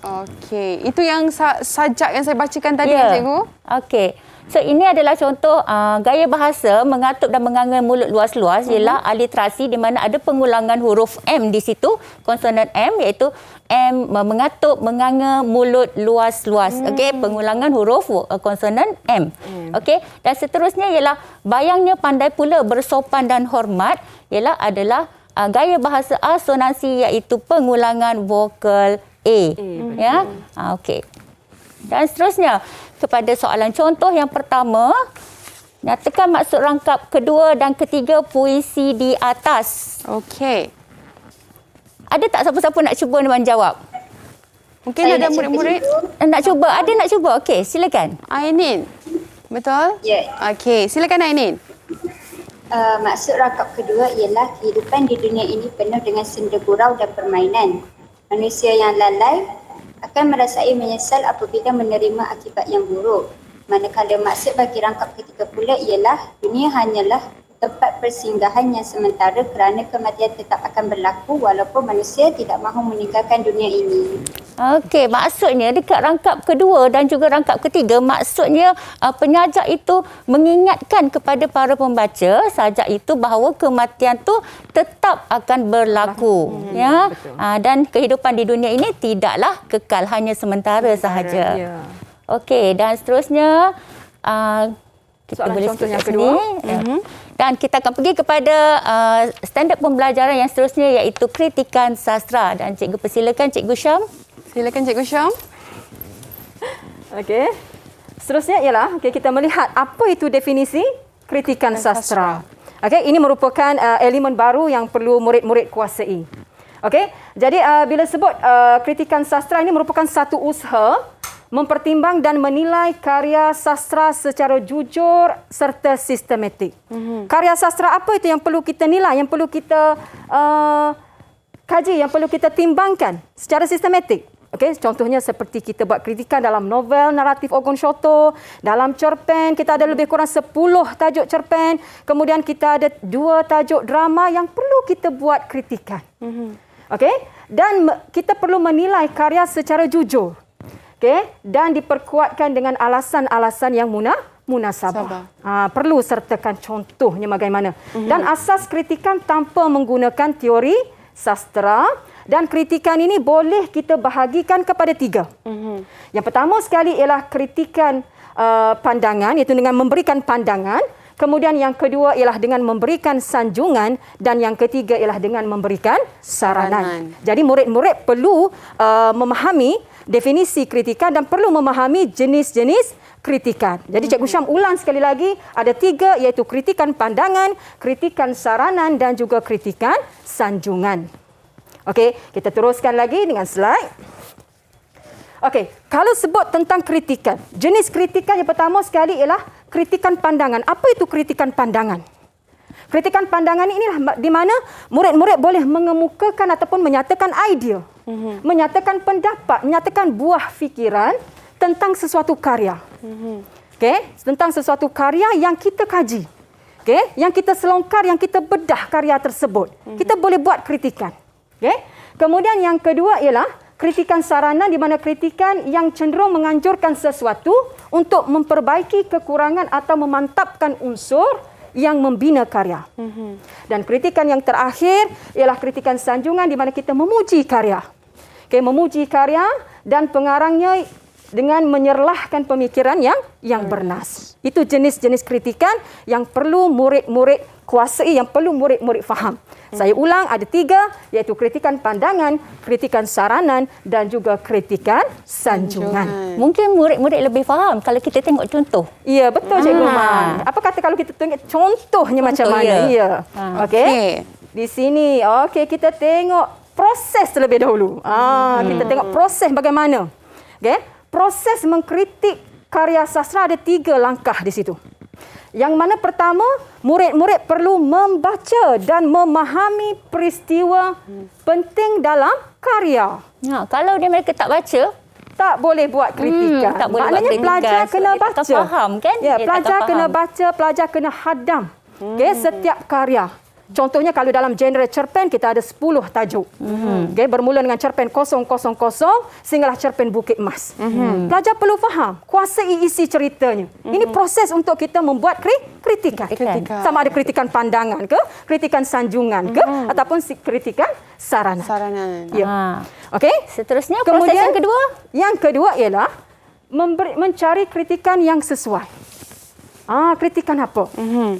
Speaker 3: Okey, itu yang sajak yang saya bacakan tadi cikgu.
Speaker 4: Okey. So ini adalah contoh gaya bahasa mengatup dan menganga mulut luas-luas ialah aliterasi di mana ada pengulangan huruf M di situ, konsonan M iaitu M mengatup menganga mulut luas-luas. Okey, pengulangan huruf konsonan M. Okey, dan seterusnya ialah bayangnya pandai pula bersopan dan hormat ialah adalah gaya bahasa asonansi iaitu pengulangan vokal A. Ya. Okey. Dan seterusnya kepada soalan contoh yang pertama, nyatakan maksud rangkap kedua dan ketiga puisi di atas.
Speaker 3: Okey.
Speaker 4: Ada tak siapa-siapa nak cuba menjawab?
Speaker 3: Mungkin ada murid-murid
Speaker 4: Nak cuba? Ada nak cuba? Okey, silakan.
Speaker 3: Ainin. Betul?
Speaker 1: Ya.
Speaker 3: Okey, silakan Ainin.
Speaker 1: Maksud rangkap kedua ialah kehidupan di dunia ini penuh dengan senda gurau dan permainan. Manusia yang lalai akan merasai menyesal apabila menerima akibat yang buruk. Manakala maksud bagi rangkap ketiga pula ialah dunia hanyalah tempat persinggahan yang sementara kerana kematian tetap akan berlaku walaupun manusia tidak mahu meninggalkan dunia ini.
Speaker 4: Okey, maksudnya dekat rangkap kedua dan juga rangkap ketiga, maksudnya penyajak itu mengingatkan kepada para pembaca sajak itu bahawa kematian tu tetap akan berlaku. Ya. Dan kehidupan di dunia ini tidaklah kekal, hanya sementara sahaja.
Speaker 5: Ya.
Speaker 4: Okey, dan seterusnya kita
Speaker 5: Soalan
Speaker 4: boleh
Speaker 5: contoh
Speaker 4: skip
Speaker 5: yang
Speaker 4: kat
Speaker 5: kedua.
Speaker 4: sini. Dan kita akan pergi kepada standard pembelajaran yang seterusnya iaitu kritikan sastra. Dan cikgu persilakan Cikgu Syam.
Speaker 3: Silakan Cikgu Syam.
Speaker 5: Okey. Seterusnya ialah kita melihat apa itu definisi kritikan sastra. Okey, ini merupakan elemen baru yang perlu murid-murid kuasai. Okey, jadi bila sebut kritikan sastra ini merupakan satu usaha mempertimbang dan menilai karya sastra secara jujur serta sistematik. Karya sastra apa itu yang perlu kita nilai, yang perlu kita kaji, yang perlu kita timbangkan secara sistematik. Okey, contohnya seperti kita buat kritikan dalam novel naratif Ogon Shoto, dalam cerpen kita ada lebih kurang 10 tajuk cerpen, kemudian kita ada 2 tajuk drama yang perlu kita buat kritikan. Okey, dan kita perlu menilai karya secara jujur. Okey, dan diperkuatkan dengan alasan-alasan yang munasabah. Perlu sertakan contohnya bagaimana. Dan asas kritikan tanpa menggunakan teori sastra, dan kritikan ini boleh kita bahagikan kepada 3. Yang pertama sekali ialah kritikan pandangan, iaitu dengan memberikan pandangan. Kemudian yang kedua ialah dengan memberikan sanjungan, dan yang ketiga ialah dengan memberikan saranan. Jadi murid-murid perlu memahami definisi kritikan dan perlu memahami jenis-jenis kritikan. Jadi Cikgu Syam ulang sekali lagi, ada 3 iaitu kritikan pandangan, kritikan saranan dan juga kritikan sanjungan. Okey, kita teruskan lagi dengan slide. Okey, kalau sebut tentang kritikan, jenis kritikan yang pertama sekali ialah kritikan pandangan. Apa itu kritikan pandangan? Kritikan pandangan inilah di mana murid-murid boleh mengemukakan ataupun menyatakan idea, menyatakan pendapat, menyatakan buah fikiran tentang sesuatu karya. Okey, tentang sesuatu karya yang kita kaji. Okey, yang kita selongkar, yang kita bedah karya tersebut. Kita boleh buat kritikan. Okay. Kemudian yang kedua ialah kritikan saranan, di mana kritikan yang cenderung menganjurkan sesuatu untuk memperbaiki kekurangan atau memantapkan unsur yang membina karya. Dan kritikan yang terakhir ialah kritikan sanjungan, di mana kita memuji karya. Okay, memuji karya dan pengarangnya dengan menyerlahkan pemikiran yang bernas. Itu jenis-jenis kritikan yang perlu murid-murid kuasai, yang perlu murid-murid faham. Saya ulang, ada 3, iaitu kritikan pandangan, kritikan saranan dan juga kritikan sanjungan.
Speaker 4: Mungkin murid-murid lebih faham kalau kita tengok contoh.
Speaker 5: Ya, betul Cikgu Mai. Apa kata kalau kita tengok contohnya macam mana? Ya. Okey. Di sini, okey, kita tengok proses terlebih dahulu. Kita tengok proses bagaimana. Okey. Proses mengkritik karya sastra ada 3 langkah di situ. Yang mana pertama, murid-murid perlu membaca dan memahami peristiwa penting dalam karya.
Speaker 4: Kalau mereka tak baca,
Speaker 5: tak boleh buat kritikan.
Speaker 4: Tak boleh
Speaker 5: maknanya
Speaker 4: buat kritikan.
Speaker 5: Pelajar kena baca.
Speaker 4: Tak faham kan?
Speaker 5: Ya, pelajar kena baca, pelajar kena hadam. Setiap karya. Contohnya kalau dalam genre cerpen kita ada 10 tajuk. Bermula dengan cerpen 000 sehinggalah cerpen Bukit Mas. Pelajar perlu faham, kuasai isi ceritanya. Ini proses untuk kita membuat kritikan. Sama ada kritikan pandangan ke, kritikan sanjungan ke, ataupun kritikan saranan. Ya. Okey.
Speaker 4: Seterusnya
Speaker 5: kemudian,
Speaker 4: proses yang kedua?
Speaker 5: Yang kedua ialah mencari kritikan yang sesuai. Kritikan apa?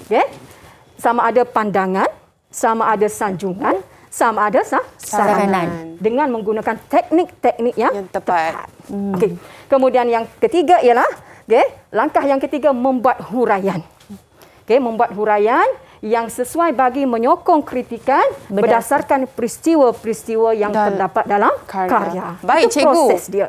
Speaker 5: Okay. Sama ada pandangan, sama ada sanjungan, sama ada saranan. Dengan menggunakan teknik-teknik yang tepat. Okay. Kemudian yang ketiga ialah, langkah yang ketiga membuat huraian. Membuat huraian yang sesuai bagi menyokong kritikan berdasarkan peristiwa-peristiwa yang terdapat dalam karya.
Speaker 3: Baik,
Speaker 5: itu
Speaker 3: Cikgu.
Speaker 5: Proses dia.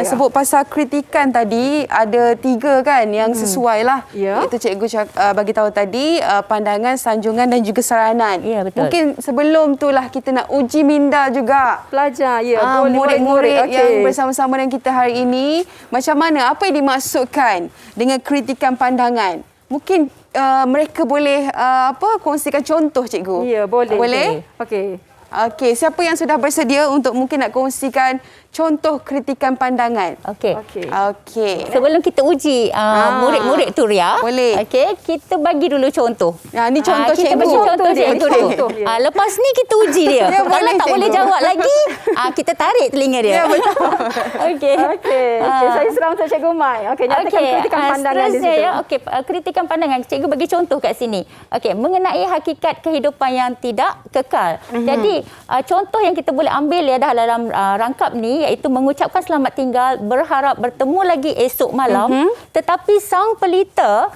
Speaker 3: Sebut pasal kritikan tadi ada 3 kan yang sesuai lah. Itu Cikgu bagi tahu tadi, pandangan, sanjungan dan juga saranan.
Speaker 4: Ya, betul.
Speaker 3: Mungkin sebelum itulah kita nak uji minda juga
Speaker 5: Pelajar,
Speaker 3: murid-murid yang bersama-sama dengan kita hari ini. Macam mana, apa yang dimaksudkan dengan kritikan pandangan? Mungkin mereka boleh kongsikan contoh, Cikgu?
Speaker 5: Ya, boleh.
Speaker 3: Boleh?
Speaker 5: Okey,
Speaker 3: siapa yang sudah bersedia untuk mungkin nak kongsikan contoh kritikan pandangan?
Speaker 4: Okey.
Speaker 3: Sebelum
Speaker 4: kita uji murid-murid tu, Ria.
Speaker 3: Boleh.
Speaker 4: Okey, kita bagi dulu contoh.
Speaker 3: Ni contoh
Speaker 4: kita
Speaker 3: Cikgu.
Speaker 4: bagi contoh Cikgu dulu. Lepas ni kita uji dia. Kalau
Speaker 3: boleh,
Speaker 4: tak
Speaker 3: Cikgu.
Speaker 4: boleh jawab lagi, kita tarik telinga dia.
Speaker 3: Ya, betul.
Speaker 5: Okey, saya serah untuk Cikgu Mai. Nyatakan kritikan pandangan di situ.
Speaker 4: Kritikan pandangan. Cikgu bagi contoh kat sini. Mengenai hakikat kehidupan yang tidak kekal. Jadi, contoh yang kita boleh ambil dalam rangkap ni iaitu mengucapkan selamat tinggal, berharap bertemu lagi esok malam, tetapi sang pelita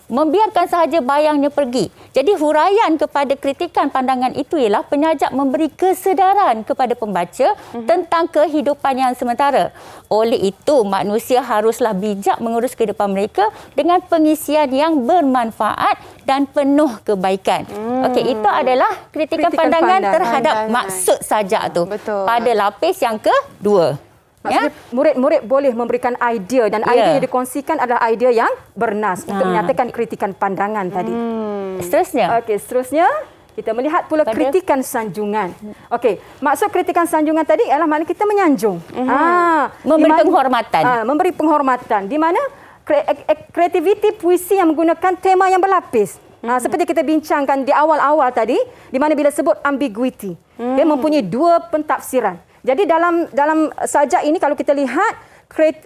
Speaker 4: membiarkan sahaja bayangnya pergi. Jadi huraian kepada kritikan pandangan itu ialah penyajak memberi kesedaran kepada pembaca tentang kehidupan yang sementara. Oleh itu, manusia haruslah bijak mengurus kehidupan mereka dengan pengisian yang bermanfaat dan penuh kebaikan. Okey, itu adalah kritikan pandangan terhadap maksud sajak tu.
Speaker 3: Betul.
Speaker 4: Pada lapis yang kedua.
Speaker 5: Maksudnya murid-murid boleh memberikan idea dan idea yang dikongsikan adalah idea yang bernas untuk menyatakan kritikan pandangan tadi.
Speaker 4: Seterusnya.
Speaker 5: Okey, seterusnya kita melihat pula kritikan sanjungan. Okey, maksud kritikan sanjungan tadi ialah makna kita menyanjung.
Speaker 4: Memberi penghormatan.
Speaker 5: Memberi penghormatan di mana kreativiti puisi yang menggunakan tema yang berlapis. Seperti kita bincangkan di awal-awal tadi, di mana bila sebut ambiguity, dia mempunyai dua pentafsiran. Jadi dalam sajak ini kalau kita lihat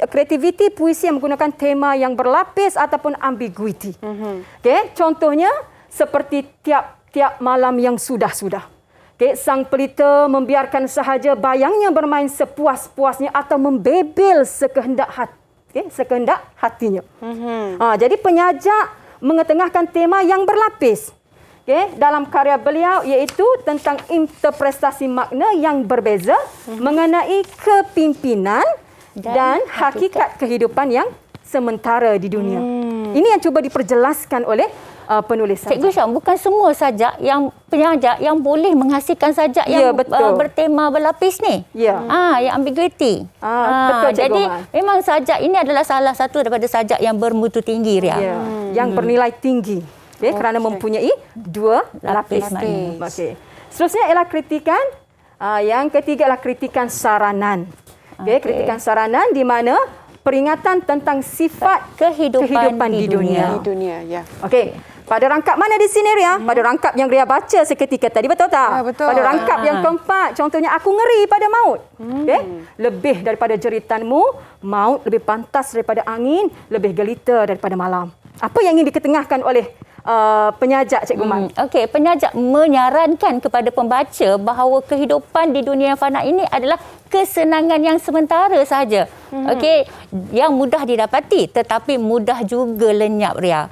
Speaker 5: kreativiti puisi yang menggunakan tema yang berlapis ataupun ambiguity. Okay, contohnya seperti tiap malam yang sudah-sudah. Okay, sang pelita membiarkan sahaja bayangnya bermain sepuas-puasnya atau membebel sekehendak hatinya. Jadi penyajak mengetengahkan tema yang berlapis. Dalam karya beliau iaitu tentang interpretasi makna yang berbeza mengenai kepimpinan dan hakikat kehidupan yang sementara di dunia. Ini yang cuba diperjelaskan oleh penulis sajak.
Speaker 4: Cikgu Syam, bukan semua sajak yang penyajak yang boleh menghasilkan sajak yang bertema berlapis ni.
Speaker 5: Ya.
Speaker 4: Yang ambiguity.
Speaker 5: Betul, Cikgu
Speaker 4: jadi
Speaker 5: Mai.
Speaker 4: memang sajak ini adalah salah satu daripada sajak yang bermutu tinggi, Ria.
Speaker 5: Ya. Yang bernilai tinggi. Kerana mempunyai dua lapis. Okey. Seterusnya ialah kritikan. Yang ketiga adalah kritikan saranan. Kritikan saranan di mana peringatan tentang sifat kehidupan di dunia.
Speaker 3: Ya.
Speaker 5: Okey. Pada rangkap mana di sini, Ria? Pada rangkap yang Ria baca seketika tadi, betul tak?
Speaker 3: Betul.
Speaker 5: Pada rangkap yang keempat, contohnya aku ngeri pada maut. Lebih daripada jeritanmu, maut lebih pantas daripada angin, lebih gelita daripada malam. Apa yang ingin diketengahkan oleh penyajak, Cikgu Mai?
Speaker 4: Okey, penyajak menyarankan kepada pembaca bahawa kehidupan di dunia yang fana ini adalah kesenangan yang sementara sahaja. Okey, yang mudah didapati tetapi mudah juga lenyap, Ria.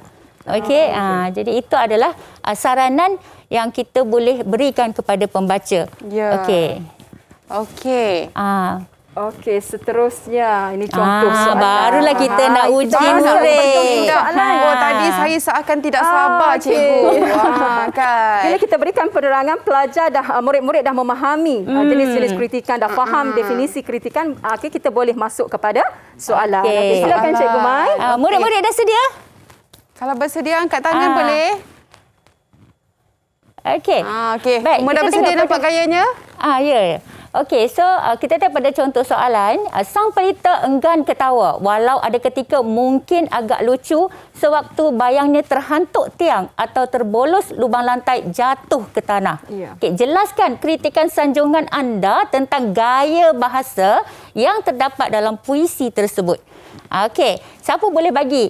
Speaker 4: Okey, jadi itu adalah saranan yang kita boleh berikan kepada pembaca.
Speaker 3: Ya. Okey.
Speaker 5: Okey, seterusnya ini contoh soalan.
Speaker 4: Barulah kita nak uji murid.
Speaker 3: Tadi saya seakan tidak sabar, cikgu. Kan.
Speaker 5: Bila kita berikan penerangan, pelajar murid-murid dah memahami jenis-jenis kritikan, dah faham definisi kritikan, kita boleh masuk kepada soalan.
Speaker 4: Okey.
Speaker 5: Silakan Cikgu Mai.
Speaker 4: Murid-murid dah sedia?
Speaker 3: Kalau bersedia angkat tangan boleh.
Speaker 4: Okey.
Speaker 3: Okey.
Speaker 4: Baik,
Speaker 3: Semua dah
Speaker 4: kita
Speaker 3: bersedia
Speaker 4: tengok
Speaker 3: nampak gayanya?
Speaker 4: Ya. Okey, so kita tengok pada contoh soalan. Sang pelita enggan ketawa walau ada ketika mungkin agak lucu sewaktu bayangnya terhantuk tiang atau terbolos lubang lantai jatuh ke tanah. Okey, jelaskan kritikan sanjungan anda tentang gaya bahasa yang terdapat dalam puisi tersebut. Okey, siapa boleh bagi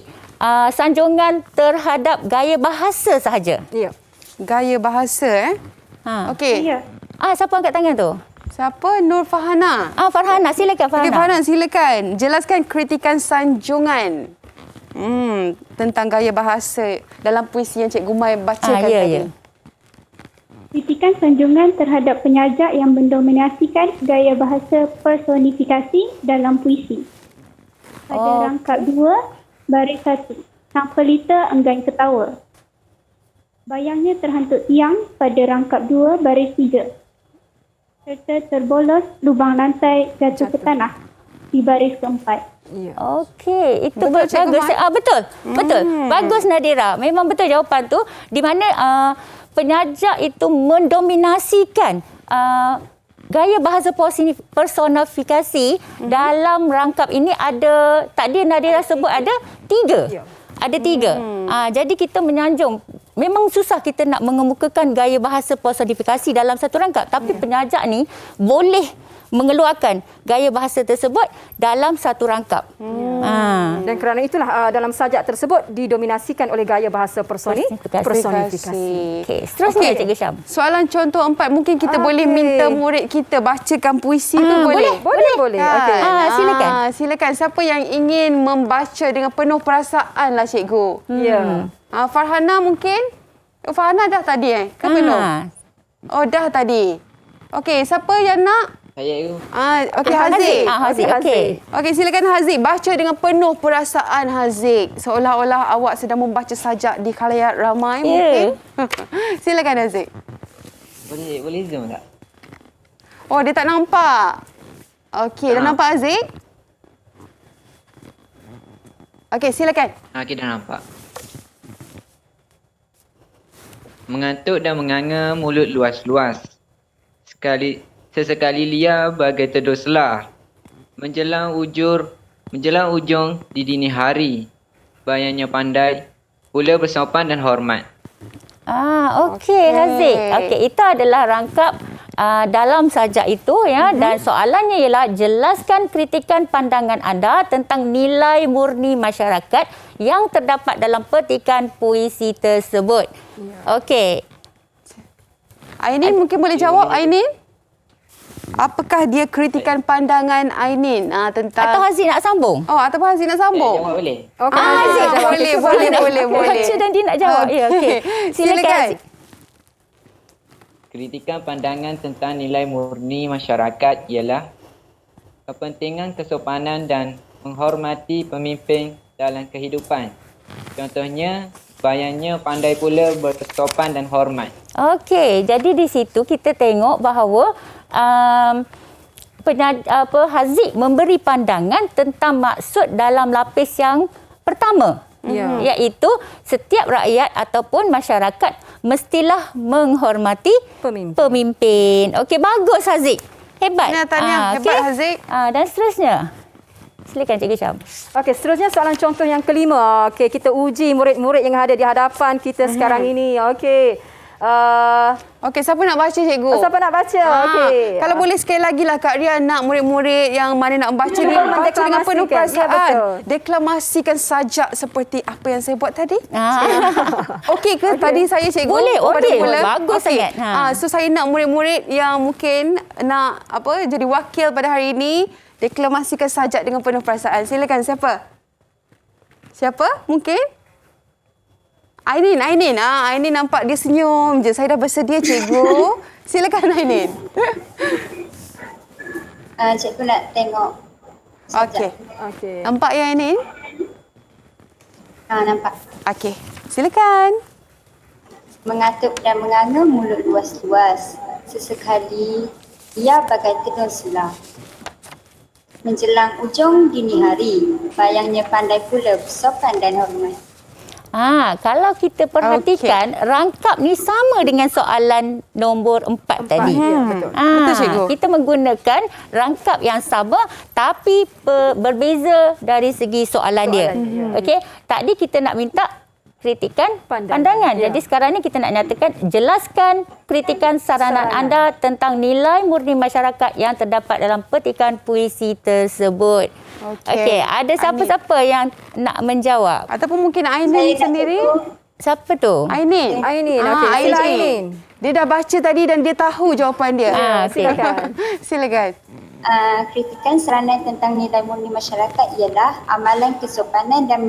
Speaker 4: sanjungan terhadap gaya bahasa sahaja?
Speaker 5: Ya.
Speaker 3: Gaya bahasa Okey.
Speaker 6: Ya.
Speaker 4: Siapa angkat tangan tu?
Speaker 3: Siapa? Nur Farhana.
Speaker 4: Farhana, silakan Farhana.
Speaker 3: Okey, Farhana, silakan. Jelaskan kritikan sanjungan tentang gaya bahasa dalam puisi yang Cikgu Mai bacakan tadi.
Speaker 6: Kritikan sanjungan terhadap penyajak yang mendominasikan gaya bahasa personifikasi dalam puisi. Pada rangkap 2, baris 1. Sang pelita enggan ketawa. Bayangnya terhantuk tiang pada rangkap 2, baris 3. Serta terbolos lubang lantai jatuh ke tanah di baris keempat.
Speaker 4: Okey, itu
Speaker 3: Betul,
Speaker 4: bagus. Betul. Betul. Bagus Nadira. Memang betul jawapan tu di mana penyajak itu mendominasikan gaya bahasa personifikasi dalam rangkap ini ada tadi Nadira sebut ada 3. Ada 3. Jadi kita menyanjung. Memang susah kita nak mengemukakan gaya bahasa personifikasi dalam satu rangkap. Tapi penyajak ni boleh mengeluarkan gaya bahasa tersebut dalam satu rangkap.
Speaker 5: Dan kerana itulah dalam sajak tersebut didominasikan oleh gaya bahasa personifikasi.
Speaker 4: Okey, seterusnya Cikgu Syam.
Speaker 3: Soalan contoh 4, mungkin kita boleh minta murid kita bacakan puisi tu boleh?
Speaker 5: Boleh. Okey.
Speaker 4: Silakan.
Speaker 3: Silakan. Siapa yang ingin membaca dengan penuh perasaan lah, cikgu?
Speaker 5: Ya.
Speaker 3: Farhana mungkin? Farhana dah tadi ke belum? Oh, dah tadi. Okey, siapa yang nak?
Speaker 8: Saya itu.
Speaker 3: Okey, Haziq.
Speaker 4: Haziq, okey.
Speaker 3: Okey, silakan Haziq. Baca dengan penuh perasaan Haziq. Seolah-olah awak sedang membaca sajak di khalayak ramai mungkin. Silakan Haziq.
Speaker 8: Boleh zoom tak?
Speaker 3: Oh, dia tak nampak. Okey, dah nampak Haziq? Okey, silakan.
Speaker 8: Kita dah nampak. Mengantuk dan menganga mulut luas-luas. Sesekali liar bagai teduh selah. Menjelang ujung di dini hari. Bayangnya pandai, pula bersopan dan hormat.
Speaker 4: Okey Haziq. Okey, itu adalah rangkap dalam sajak itu ya, dan soalannya ialah jelaskan kritikan pandangan anda tentang nilai murni masyarakat yang terdapat dalam petikan puisi tersebut. Okey.
Speaker 3: Ainin mungkin boleh jawab, Ainin? Apakah dia kritikan pandangan Ainin tentang...
Speaker 4: Atau Haziq nak sambung?
Speaker 3: Oh, ataupun Haziq nak sambung?
Speaker 8: Jawab boleh?
Speaker 4: Haziq
Speaker 3: Boleh.
Speaker 4: baca dan dia nak jawab. Ya, okey. Silakan Haziq.
Speaker 8: Kritikan pandangan tentang nilai murni masyarakat ialah kepentingan kesopanan dan menghormati pemimpin dalam kehidupan. Contohnya, bayangnya pandai pula bersopan dan hormat.
Speaker 4: Okey, jadi di situ kita tengok bahawa Haziq memberi pandangan tentang maksud dalam lapis yang pertama. Iaitu setiap rakyat ataupun masyarakat mestilah menghormati pemimpin. Okey, bagus Haziq. Hebat.
Speaker 3: Tahniah, hebat Haziq.
Speaker 4: Dan seterusnya. Silakan Cikgu Syam.
Speaker 5: Okey, seterusnya soalan contoh yang kelima. Okey, kita uji murid-murid yang ada di hadapan kita sekarang ini. Okey.
Speaker 3: Okey, siapa nak baca cikgu?
Speaker 5: Siapa nak baca? Okey.
Speaker 3: Kalau boleh sekali lagi lah Kak Ria nak murid-murid yang mana nak membaca ni baca dengan penuh perasaan. Deklamasikan sajak seperti apa yang saya buat tadi. Okey ke tadi saya cikgu?
Speaker 4: Boleh, okey. Bagus
Speaker 3: okay.
Speaker 4: sangat.
Speaker 3: So saya nak murid-murid yang mungkin nak jadi wakil pada hari ini, deklamasikan sajak dengan penuh perasaan. Silakan, siapa? Siapa? Mungkin? Ainin. Ainin nampak dia senyum je. Saya dah bersedia, cikgu. Silakan Ainin.
Speaker 1: Cikgu nak tengok.
Speaker 3: Okey. Nampak ya Ainin?
Speaker 1: Nampak.
Speaker 3: Okey. Silakan.
Speaker 1: Mengatuk dan menganga mulut luas-luas. Sesekali ia bagai teduh selah. Menjelang ujung dini hari, bayangnya pandai pula bersopan dan hormat.
Speaker 4: Kalau kita perhatikan, rangkap ni sama dengan soalan nombor 4 tadi.
Speaker 3: Betul cikgu.
Speaker 4: Kita menggunakan rangkap yang sama tapi berbeza dari segi soalan dia. Okey, tadi kita nak minta kritikan pandangan. Jadi sekarang ni kita nak nyatakan, jelaskan kritikan saranan anda tentang nilai murni masyarakat yang terdapat dalam petikan puisi tersebut. Okey, ada siapa-siapa yang nak menjawab?
Speaker 3: Ataupun mungkin Ainin sendiri?
Speaker 4: Siapa tu?
Speaker 3: Ainin.
Speaker 5: Okey, Ainin.
Speaker 3: Dia dah baca tadi dan dia tahu jawapan dia.
Speaker 5: Silakan.
Speaker 3: Silakan.
Speaker 1: Kritikan saranan tentang nilai murni masyarakat ialah amalan kesopanan dan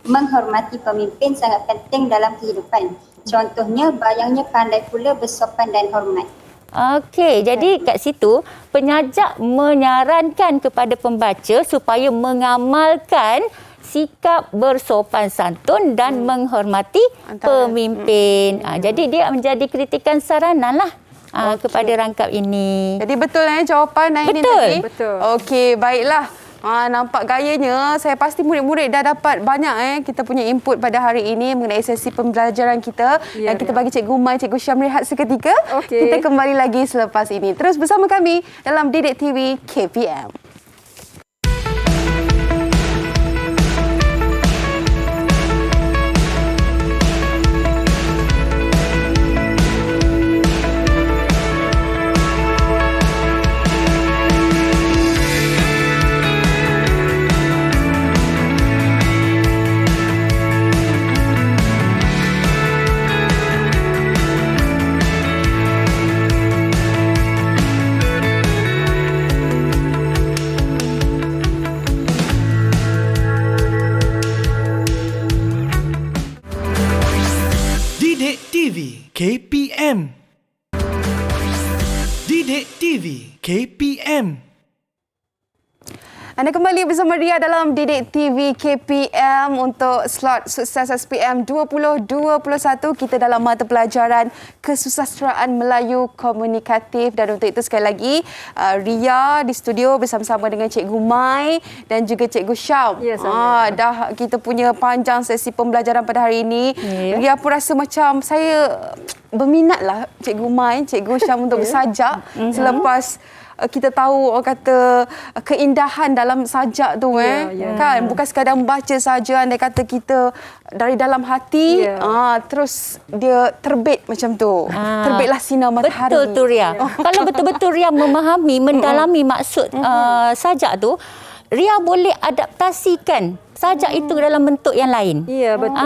Speaker 1: menghormati pemimpin sangat penting dalam kehidupan. Contohnya, bayangnya pandai pula bersopan dan hormat.
Speaker 4: Okey, jadi kat situ penyajak menyarankan kepada pembaca supaya mengamalkan sikap bersopan santun dan menghormati pemimpin. Jadi dia menjadi kritikan saranan lah kepada rangkap ini.
Speaker 3: Jadi betul jawapan Ainin tadi?
Speaker 5: Betul.
Speaker 3: Okey, baiklah. Nampak gayanya, saya pasti murid-murid dah dapat banyak kita punya input pada hari ini mengenai sesi pembelajaran kita. Dan kita bagi Cikgu Mai, Cikgu Syam rehat seketika. Kita kembali lagi selepas ini. Terus bersama kami dalam Didik TV KPM.
Speaker 9: KPM. Didik TV KPM.
Speaker 3: Anda kembali bersama Ria dalam Didik TV KPM untuk slot Sukses SPM 2021. Kita dalam mata pelajaran Kesusasteraan Melayu Komunikatif, dan untuk itu sekali lagi Ria di studio bersama-sama dengan Cikgu Mai dan juga Cikgu Syam.
Speaker 5: Ya,
Speaker 3: dah kita punya panjang sesi pembelajaran pada hari ini.
Speaker 4: Ya.
Speaker 3: Ria pun rasa macam saya berminatlah Cikgu Mai, Cikgu Syam untuk bersajak selepas kita tahu orang kata keindahan dalam sajak tu kan, bukan sekadar membaca saja, andai kata kita dari dalam hati terus dia terbit macam tu, terbitlah sinar matahari.
Speaker 4: Betul tu Ria. Kalau betul-betul Ria memahami, mendalami maksud sajak tu, Ria boleh adaptasikan sajak itu dalam bentuk yang lain.
Speaker 5: Ya, betul.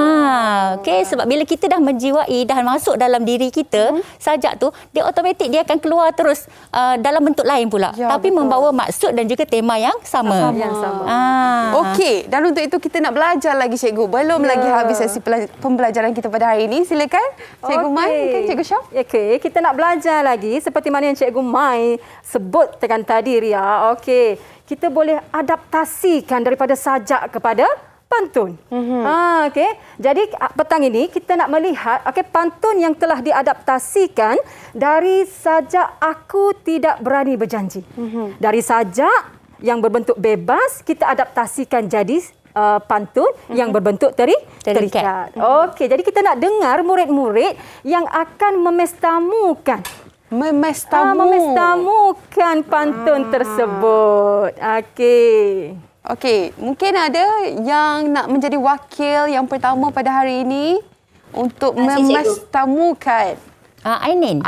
Speaker 4: Okey, sebab bila kita dah menjiwai, dah masuk dalam diri kita, sajak tu, dia automatik dia akan keluar terus dalam bentuk lain pula.
Speaker 3: Ya,
Speaker 4: tapi
Speaker 3: betul.
Speaker 4: membawa maksud dan juga tema yang sama.
Speaker 3: Okey, dan untuk itu kita nak belajar lagi Cikgu. Belum lagi habis sesi pembelajaran kita pada hari ini. Silakan Cikgu Mai, mungkin Cikgu Syam.
Speaker 5: Okey, kita nak belajar lagi seperti mana yang Cikgu Mai sebutkan tadi, Ria. Okey, kita boleh adaptasikan daripada sajak kepada pantun. Okey. Jadi petang ini kita nak melihat pantun yang telah diadaptasikan dari sajak Aku Tidak Berani Berjanji. Dari sajak yang berbentuk bebas kita adaptasikan jadi pantun yang berbentuk terikat. Okey, jadi kita nak dengar murid-murid yang akan memestamukan pantun tersebut.
Speaker 3: Okey, mungkin ada yang nak menjadi wakil yang pertama pada hari ini untuk memestamukan.
Speaker 4: Ainin.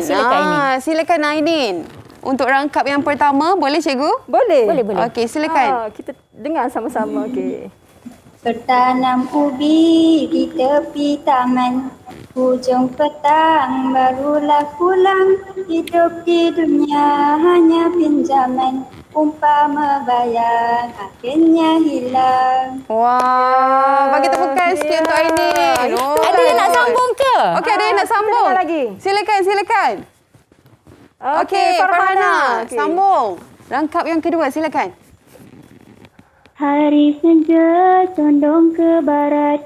Speaker 3: Silakan Ainin. Silakan Ainin. Untuk rangkap yang pertama, boleh Cikgu?
Speaker 5: Boleh.
Speaker 3: Okey, silakan.
Speaker 5: Kita dengar sama-sama. Okey.
Speaker 1: Bertanam ubi di tepi taman, hujung petang barulah pulang, hidup di dunia hanya pinjaman, umpama bayang akhirnya hilang.
Speaker 3: Wah, bagi tepukan sikit untuk Ainin.
Speaker 4: Ada yang nak sambung ke?
Speaker 3: Okey, ada yang nak sambung.
Speaker 5: Lagi.
Speaker 3: Silakan. Okey, Farhana, sambung. Rangkap yang kedua, silakan.
Speaker 6: Hari senja condong ke barat,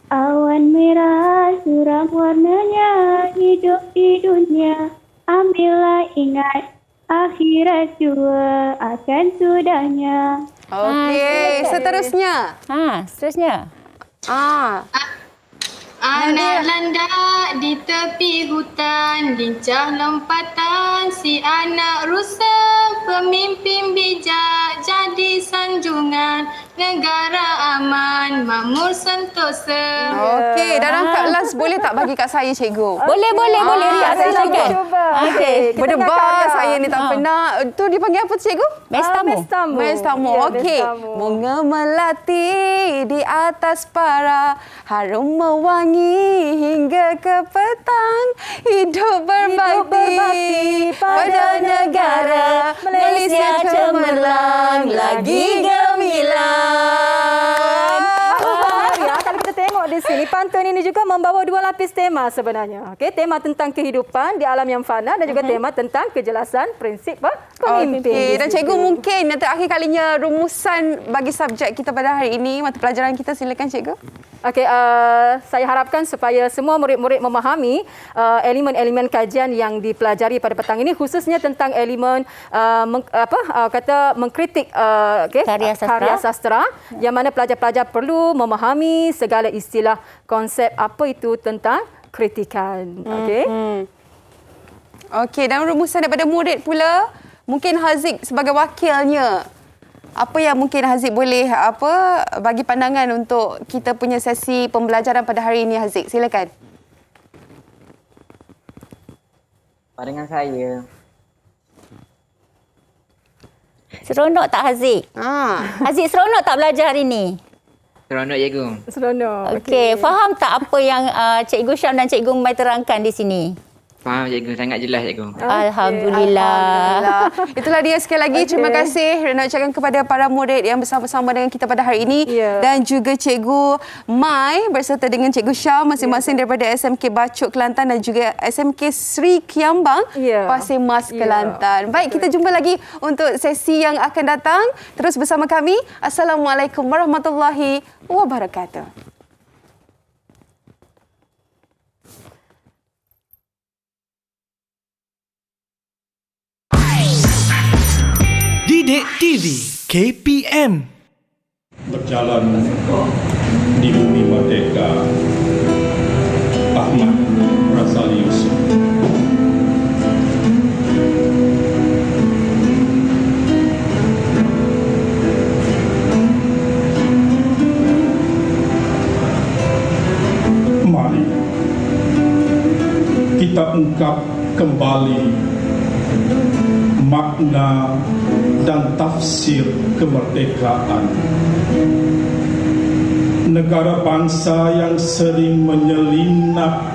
Speaker 6: awan merah suram warnanya, hidup di dunia ambillah ingat, akhirat jua akan sudahnya.
Speaker 3: Okey, seterusnya.
Speaker 4: Seterusnya.
Speaker 7: Anak landak di tepi hutan, lincah lompatan si anak rusa, pemimpin bijak jadi sanjungan, negara aman, makmur sentosa.
Speaker 3: Okey, dah rangkap last boleh tak bagi kat saya Cikgu?
Speaker 4: Boleh Ria, silakan.
Speaker 5: Okey.
Speaker 3: Berdebar saya ni tak pernah. Tu dipanggil apa Cikgu? Mestamu.
Speaker 5: Ya,
Speaker 3: Okey.
Speaker 5: mestamu.
Speaker 3: Bunga melati di atas para, harum mewangi hingga ke petang, hidup berbakti pada negara, Malaysia cemerlang lagi gemilang.
Speaker 5: Kalau kita tengok di sini, pantun ini juga membawa dua lapis tema sebenarnya. Okey, tema tentang kehidupan di alam yang fana dan juga tema tentang kejelasan prinsip pemimpin.
Speaker 3: Okey, dan Cikgu mungkin yang terakhir kalinya rumusan bagi subjek kita pada hari ini, mata pelajaran kita, silakan Cikgu.
Speaker 5: Okey, saya harapkan supaya semua murid-murid memahami elemen-elemen kajian yang dipelajari pada petang ini, khususnya tentang elemen mengkritik karya sastra, yang mana pelajar-pelajar perlu memahami segala istilah konsep apa itu tentang kritikan. Okey.
Speaker 3: Okey, dan rumusan daripada murid pula, mungkin Haziq sebagai wakilnya. Apa yang mungkin Haziq boleh bagi pandangan untuk kita punya sesi pembelajaran pada hari ini, Haziq? Silakan.
Speaker 8: Pandangan saya,
Speaker 4: Seronok tak Haziq? Haziq seronok tak belajar hari ini?
Speaker 8: seronok Cikgu.
Speaker 5: Seronok.
Speaker 4: Okey, faham tak apa yang Cikgu Syam dan Cikgu Mai terangkan di sini?
Speaker 8: Faham cikgu, sangat jelas cikgu.
Speaker 4: Alhamdulillah.
Speaker 3: Itulah dia sekali lagi. Terima kasih nak ucapkan kepada para murid yang bersama-sama dengan kita pada hari ini dan juga Cikgu Mai berserta dengan Cikgu Syah masing-masing daripada SMK Bacok Kelantan dan juga SMK Sri Kiambang Pasir Mas Kelantan. Baik, kita jumpa lagi untuk sesi yang akan datang. Terus bersama kami. Assalamualaikum warahmatullahi wabarakatuh.
Speaker 9: Didik TV KPM
Speaker 2: Berjalan di bumi merdeka. Ahmad Razali Yusof. Mari kita ungkap kembali makna dan tafsir kemerdekaan. Negara bangsa yang sering menyelinap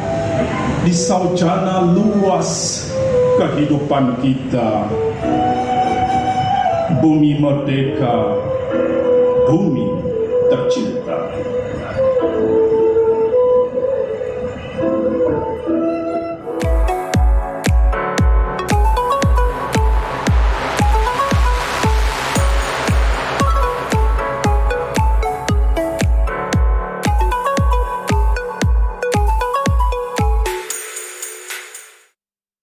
Speaker 2: di saujana luas kehidupan kita. Bumi merdeka, bumi tercinta.